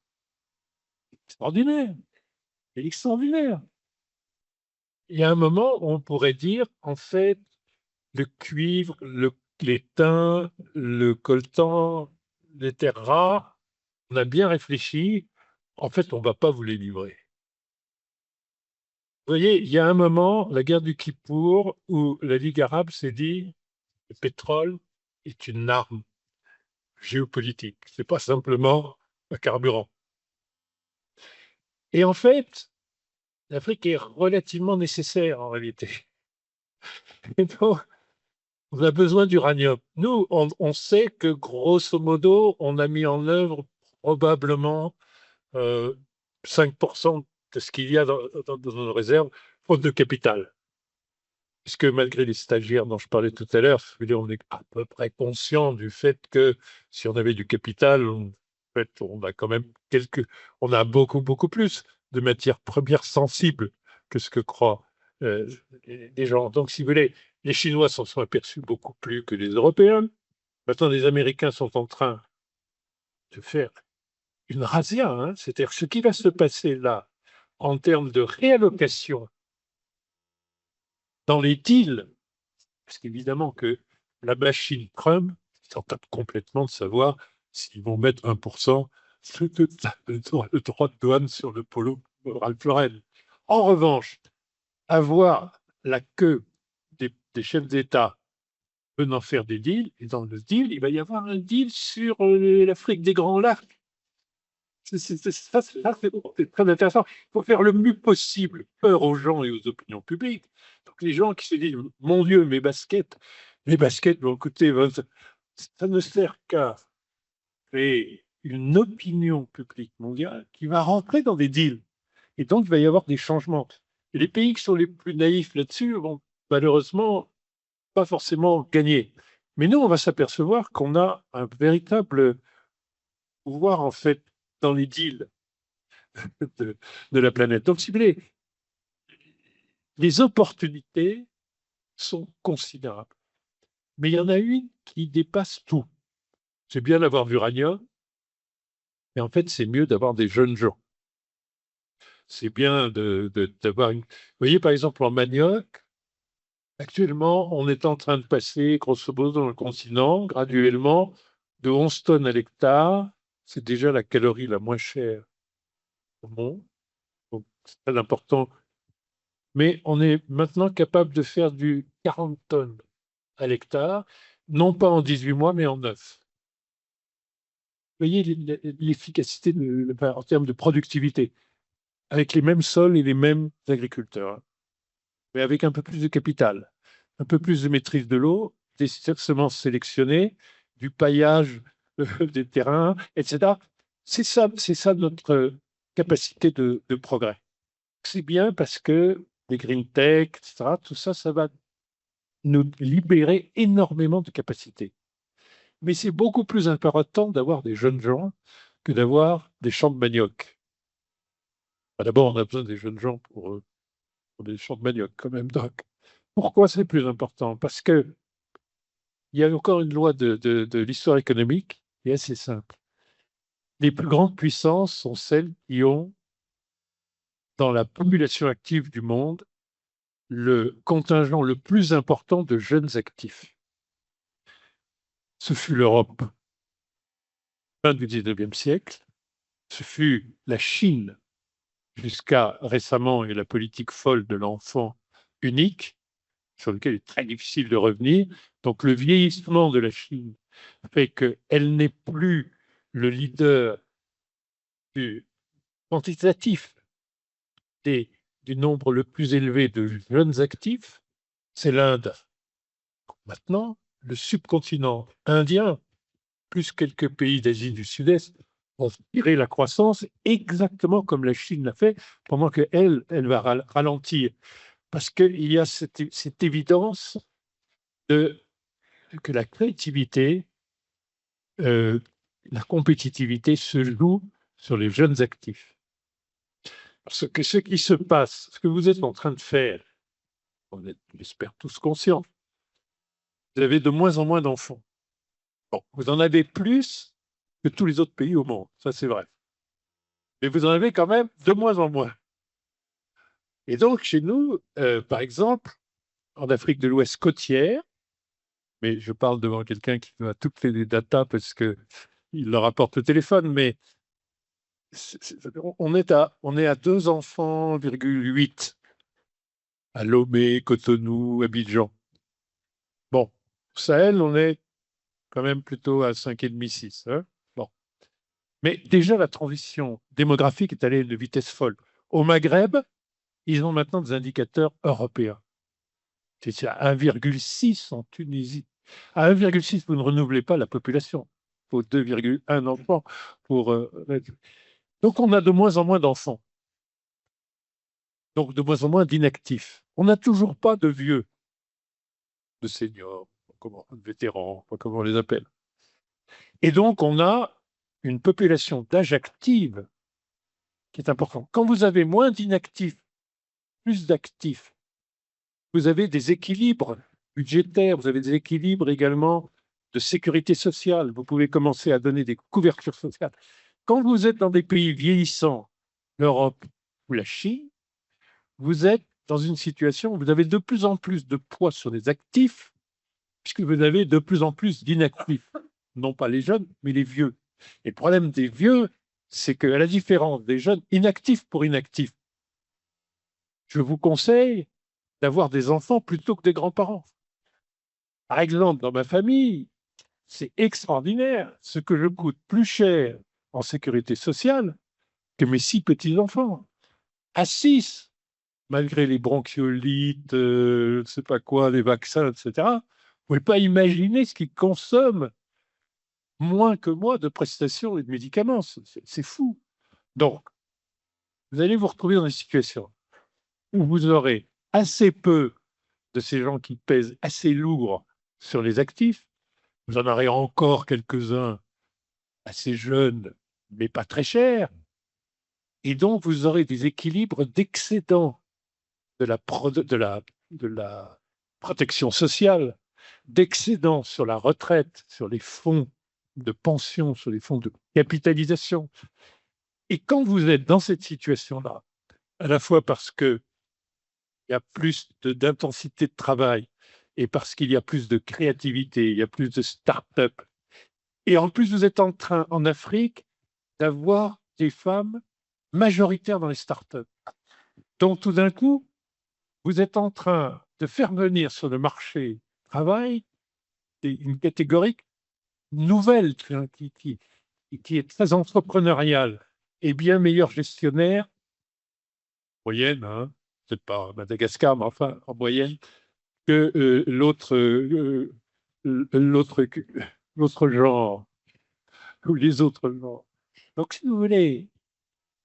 Extraordinaire, extraordinaire. Il y a un moment où on pourrait dire, en fait, le cuivre, l'étain, le coltan, les terres rares, on a bien réfléchi, en fait, on ne va pas vous les livrer. Vous voyez, il y a un moment, la guerre du Kippour, où la Ligue arabe s'est dit le pétrole est une arme géopolitique. C'est pas simplement un carburant. Et en fait, l'Afrique est relativement nécessaire en réalité. Et donc, on a besoin d'uranium. Nous, on sait que grosso modo, on a mis en œuvre probablement 5% de ce qu'il y a dans nos réserves, faute de capital. Puisque malgré les stagiaires dont je parlais tout à l'heure, on est à peu près conscient du fait que si on avait du capital, en fait, on a quand même on a beaucoup plus de matières premières sensibles que ce que croient les gens. Donc, si vous voulez, les Chinois s'en sont aperçus beaucoup plus que les Européens. Maintenant, les Américains sont en train de faire une razzia, hein. C'est-à-dire ce qui va se passer là en termes de réallocation dans les deals, parce qu'évidemment que la machine Trump s'en tape complètement de savoir s'ils vont mettre 1% de droit de douane sur le polo Ralph Lauren. En revanche, avoir la queue des chefs d'État venant faire des deals, et dans le deal, il va y avoir un deal sur l'Afrique des Grands Lacs. C'est très intéressant. Il faut faire le mieux possible peur aux gens et aux opinions publiques. Donc les gens qui se disent, mon Dieu, mes baskets, bon, écoutez, ça ne sert qu'à créer une opinion publique mondiale qui va rentrer dans des deals. Et donc, il va y avoir des changements. Et les pays qui sont les plus naïfs là-dessus vont malheureusement pas forcément gagner. Mais nous, on va s'apercevoir qu'on a un véritable pouvoir, en fait, dans les deals de la planète. Donc, si vous voulez, les opportunités sont considérables. Mais il y en a une qui dépasse tout. C'est bien d'avoir l'uranium, mais en fait, c'est mieux d'avoir des jeunes gens. C'est bien d'avoir une... Vous voyez, par exemple, en manioc, actuellement, on est en train de passer, grosso modo, dans le continent, graduellement, de 11 tonnes à l'hectare. C'est déjà la calorie la moins chère au monde. Donc, c'est très important. Mais on est maintenant capable de faire du 40 tonnes à l'hectare, non pas en 18 mois, mais en 9. Vous voyez l'efficacité en termes de productivité, avec les mêmes sols et les mêmes agriculteurs, hein, mais avec un peu plus de capital, un peu plus de maîtrise de l'eau, des semences sélectionnées, du paillage des terrains, etc. C'est ça notre capacité de progrès. C'est bien parce que les green tech, etc., tout ça, ça va nous libérer énormément de capacités. Mais c'est beaucoup plus important d'avoir des jeunes gens que d'avoir des champs de manioc. D'abord, on a besoin des jeunes gens pour des champs de manioc quand même. Donc, pourquoi c'est plus important? Parce que il y a encore une loi de l'histoire économique qui est assez simple. Les plus grandes puissances sont celles qui ont, dans la population active du monde, le contingent le plus important de jeunes actifs. Ce fut l'Europe, fin du 19e siècle. Ce fut la Chine, jusqu'à récemment, et la politique folle de l'enfant unique, sur lequel il est très difficile de revenir. Donc le vieillissement de la Chine fait qu'elle n'est plus le leader du quantitatif du nombre le plus élevé de jeunes actifs, c'est l'Inde. Maintenant, le subcontinent indien, plus quelques pays d'Asie du Sud-Est, vont tirer la croissance exactement comme la Chine l'a fait, pendant qu'elle va ralentir. Parce qu'il y a cette évidence que la créativité, la compétitivité se joue sur les jeunes actifs. Parce que ce qui se passe, ce que vous êtes en train de faire, on est, j'espère, tous conscients, vous avez de moins en moins d'enfants. Bon, vous en avez plus que tous les autres pays au monde, ça c'est vrai. Mais vous en avez quand même de moins en moins. Et donc, chez nous, par exemple, en Afrique de l'Ouest côtière, mais je parle devant quelqu'un qui a toutes les datas parce qu'il leur apporte le téléphone, mais on est à 2 enfants,8 à Lomé, Cotonou, Abidjan. Bon, au Sahel, on est quand même plutôt à 5,5, 6. Hein. Bon. Mais déjà, la transition démographique est allée à une vitesse folle. Au Maghreb, ils ont maintenant des indicateurs européens. C'est à 1,6 en Tunisie. À 1,6, vous ne renouvelez pas la population. Il faut 2,1 enfants pour... Donc, on a de moins en moins d'enfants. Donc, de moins en moins d'inactifs. On n'a toujours pas de vieux, de seniors, de vétérans, comment on les appelle. Et donc, on a une population d'âge active qui est importante. Quand vous avez moins d'inactifs, plus d'actifs, vous avez des équilibres budgétaires, vous avez des équilibres également de sécurité sociale. Vous pouvez commencer à donner des couvertures sociales. Quand vous êtes dans des pays vieillissants, l'Europe ou la Chine, vous êtes dans une situation où vous avez de plus en plus de poids sur les actifs, puisque vous avez de plus en plus d'inactifs. Non pas les jeunes, mais les vieux. Et le problème des vieux, c'est qu'à la différence des jeunes, inactifs pour inactifs, je vous conseille d'avoir des enfants plutôt que des grands-parents. Par exemple, dans ma famille, c'est extraordinaire ce que je coûte plus cher en sécurité sociale que mes 6 petits-enfants. À 6, malgré les bronchiolites, je ne sais pas quoi, les vaccins, etc., vous ne pouvez pas imaginer ce qu'ils consomment moins que moi de prestations et de médicaments. C'est fou. Donc, vous allez vous retrouver dans des situations où vous aurez assez peu de ces gens qui pèsent assez lourd sur les actifs. Vous en aurez encore quelques-uns assez jeunes, mais pas très chers. Et donc, vous aurez des équilibres d'excédent de la protection sociale, d'excédent sur la retraite, sur les fonds de pension, sur les fonds de capitalisation. Et quand vous êtes dans cette situation-là, à la fois parce qu'il y a plus d'intensité de travail et parce qu'il y a plus de créativité, il y a plus de start-up, et en plus vous êtes en train, en Afrique, d'avoir des femmes majoritaires dans les start-up. Donc tout d'un coup, vous êtes en train de faire venir sur le marché du travail une catégorie nouvelle qui est très entrepreneuriale et bien meilleure gestionnaire, moyenne, hein, peut-être pas Madagascar, mais enfin en moyenne, que l'autre genre, ou les autres genres. Donc, si vous voulez,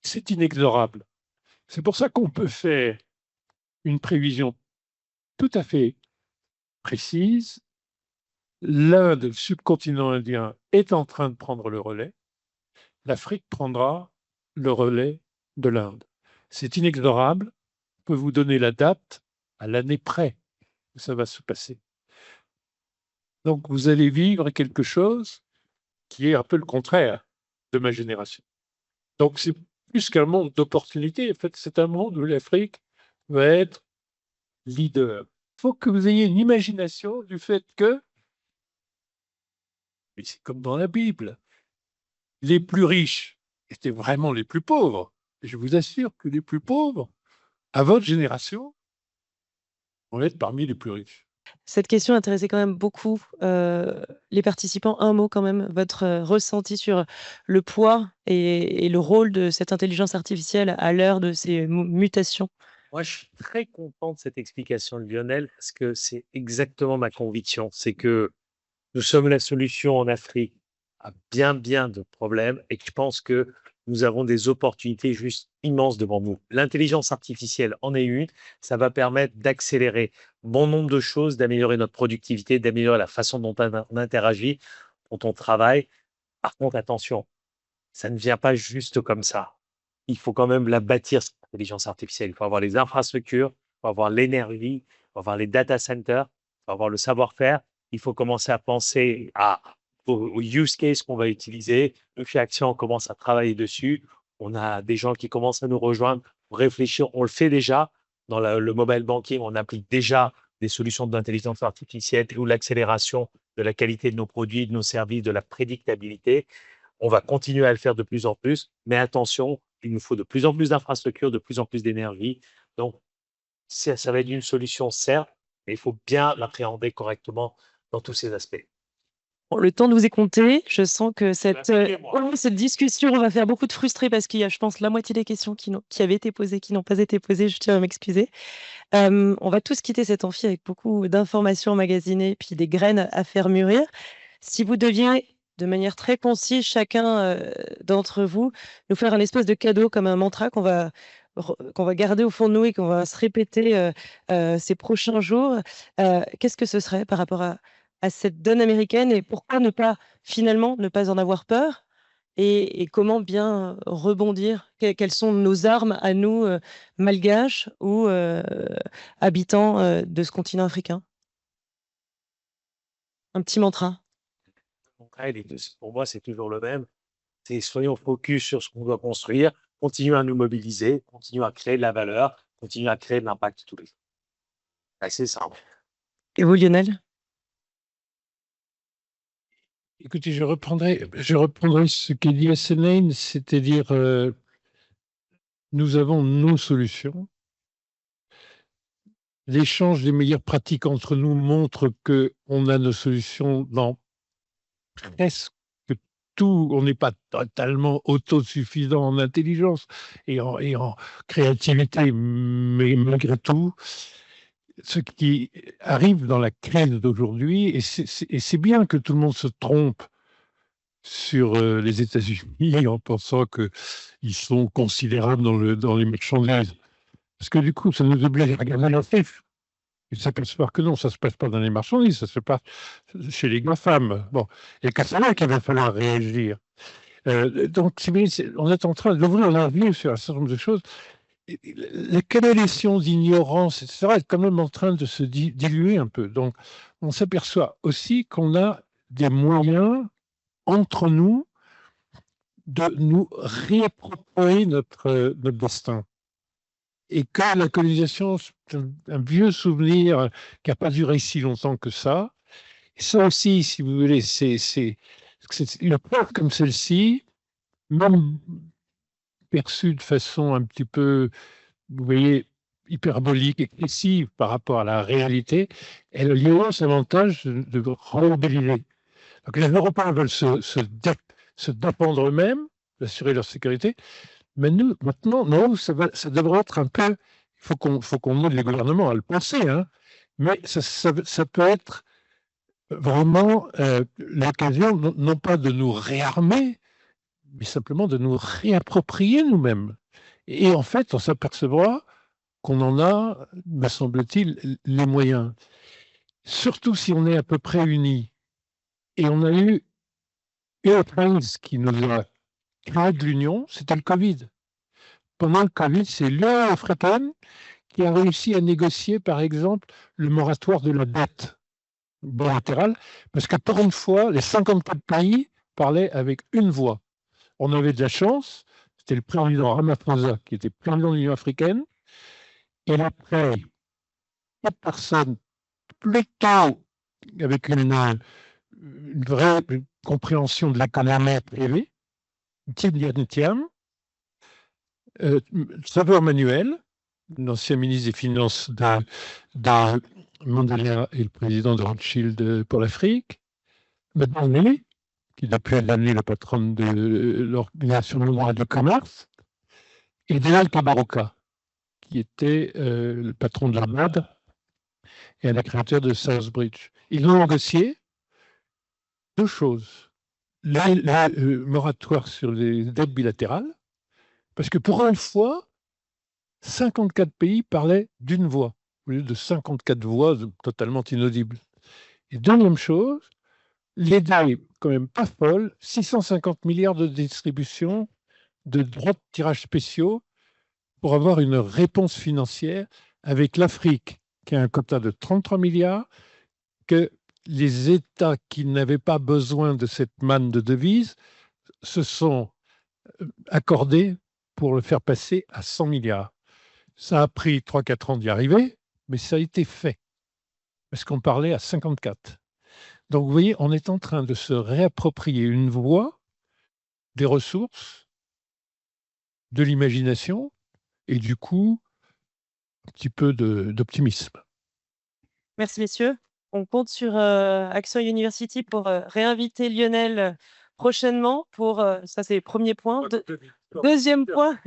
c'est inexorable. C'est pour ça qu'on peut faire une prévision tout à fait précise. L'Inde, le subcontinent indien, est en train de prendre le relais. L'Afrique prendra le relais de l'Inde. C'est inexorable. Je peux vous donner la date à l'année près où ça va se passer. Donc, vous allez vivre quelque chose qui est un peu le contraire de ma génération. Donc, c'est plus qu'un monde d'opportunités. En fait, c'est un monde où l'Afrique va être leader. Il faut que vous ayez une imagination du fait que, et c'est comme dans la Bible, les plus riches étaient vraiment les plus pauvres. Et je vous assure que les plus pauvres, à votre génération, vont être parmi les plus riches. Cette question intéressait quand même beaucoup les participants. Un mot quand même, votre ressenti sur le poids et le rôle de cette intelligence artificielle à l'heure de ces mutations. Moi, je suis très content de cette explication de Lionel parce que c'est exactement ma conviction. C'est que nous sommes la solution en Afrique à bien de problèmes et que je pense que nous avons des opportunités juste immenses devant nous. L'intelligence artificielle en est une. Ça va permettre d'accélérer bon nombre de choses, d'améliorer notre productivité, d'améliorer la façon dont on interagit, dont on travaille. Par contre, attention, ça ne vient pas juste comme ça. Il faut quand même la bâtir, cette intelligence artificielle. Il faut avoir les infrastructures, il faut avoir l'énergie, il faut avoir les data centers, il faut avoir le savoir-faire. Il faut commencer à penser aux use cases qu'on va utiliser. Nous, chez Action, on commence à travailler dessus. On a des gens qui commencent à nous rejoindre pour réfléchir. On le fait déjà. Dans le mobile banking, on applique déjà des solutions d'intelligence artificielle ou l'accélération de la qualité de nos produits, de nos services, de la prédictabilité. On va continuer à le faire de plus en plus, mais attention, il nous faut de plus en plus d'infrastructures, de plus en plus d'énergie. Donc, ça va être une solution, certes, mais il faut bien l'appréhender correctement dans tous ses aspects. Bon, le temps nous est compté. Je sens que Expliquez-moi. cette discussion va faire beaucoup de frustrés parce qu'il y a, je pense, la moitié des questions qui avaient été posées, qui n'ont pas été posées. Je tiens à m'excuser. On va tous quitter cet amphi avec beaucoup d'informations emmagasinées, puis des graines à faire mûrir. Si vous deviez, de manière très concise, chacun d'entre vous, nous faire un espèce de cadeau comme un mantra qu'on va garder au fond de nous et qu'on va se répéter ces prochains jours, qu'est-ce que ce serait par rapport à cette donne américaine et pourquoi ne pas, finalement, ne pas en avoir peur et comment bien rebondir? Quelles sont nos armes à nous, malgaches ou habitants de ce continent africain? Un petit mantra. Donc, pour moi, c'est toujours le même. C'est soyons focus sur ce qu'on doit construire, continuons à nous mobiliser, continuons à créer de la valeur, continuons à créer de l'impact tous les jours. C'est simple. Et vous, Lionel? Écoutez, je reprendrai ce qu'a dit Asselin, c'est-à-dire nous avons nos solutions. L'échange des meilleures pratiques entre nous montre qu'on a nos solutions dans presque tout. On n'est pas totalement autosuffisant en intelligence et en créativité, mais malgré tout, ce qui arrive dans la crise d'aujourd'hui, et c'est bien que tout le monde se trompe sur les États-Unis en pensant qu'ils sont considérables dans les marchandises. Parce que du coup, ça nous oblige à regarder la chiffre. Et s'apercevoir que non, ça ne se passe pas dans les marchandises, ça se passe chez les GAFAM. Bon, et qu'à cela qu'il va falloir réagir. Donc, on est en train d'ouvrir la vue sur un certain nombre de choses. La corrélation d'ignorance, etc., est quand même en train de se diluer un peu. Donc, on s'aperçoit aussi qu'on a des moyens entre nous de nous réapproprier notre destin. Et que la colonisation, c'est un vieux souvenir qui n'a pas duré si longtemps que ça. Et ça aussi, si vous voulez, c'est une preuve comme celle-ci, même perçue de façon un petit peu, vous voyez, hyperbolique, excessive par rapport à la réalité, elle a l'immense avantage de remobiliser. Donc les Européens veulent se défendre eux-mêmes, assurer leur sécurité. Mais nous, maintenant, non, ça devrait être un peu. Il faut qu'on aide les gouvernements à le penser, hein, mais ça peut être vraiment l'occasion, non pas de nous réarmer, mais simplement de nous réapproprier nous-mêmes. Et en fait, on s'apercevra qu'on en a, me semble-t-il, les moyens. Surtout si on est à peu près unis. Et on a eu une crise qui nous a créé de l'union, c'était le Covid. Pendant le Covid, c'est l'Union africaine qui a réussi à négocier, par exemple, le moratoire de la dette bilatérale, parce que pour une fois, les 54 pays parlaient avec une voix. On avait de la chance, c'était le président Ramaphosa qui était président de l'Union africaine, et après, 4 personnes plutôt avec une vraie compréhension de l'économie privée, Thiam, Saveur Manuel, l'ancien ministre des Finances de Mandela et le président de Rothschild pour l'Afrique, Madame qui depuis l'année le patron de l'Organisation mondiale du commerce, et Delal Kabaroka, qui était le patron de la MAD et la créateur de Southbridge. Ils ont négocié deux choses. Le moratoire sur les dettes bilatérales, parce que pour une fois, 54 pays parlaient d'une voix, au lieu de 54 voix totalement inaudibles. Et deuxième chose, les dettes, quand même pas folles, 650 milliards de distribution de droits de tirage spéciaux pour avoir une réponse financière avec l'Afrique, qui a un quota de 33 milliards, que les États qui n'avaient pas besoin de cette manne de devises se sont accordés pour le faire passer à 100 milliards. Ça a pris 3-4 ans d'y arriver, mais ça a été fait, parce qu'on parlait à 54. Donc, vous voyez, on est en train de se réapproprier une voie, des ressources, de l'imagination, et du coup, petit peu d'optimisme. Merci messieurs. On compte sur Action University pour réinviter Lionel prochainement pour ça c'est le premier point. Deuxième point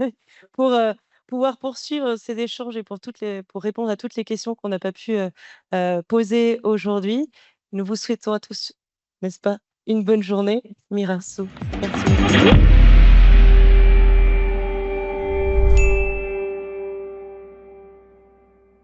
pour pouvoir poursuivre ces échanges et pour répondre à toutes les questions qu'on n'a pas pu poser aujourd'hui. Nous vous souhaitons à tous, n'est-ce pas, une bonne journée. Mirassou. Merci.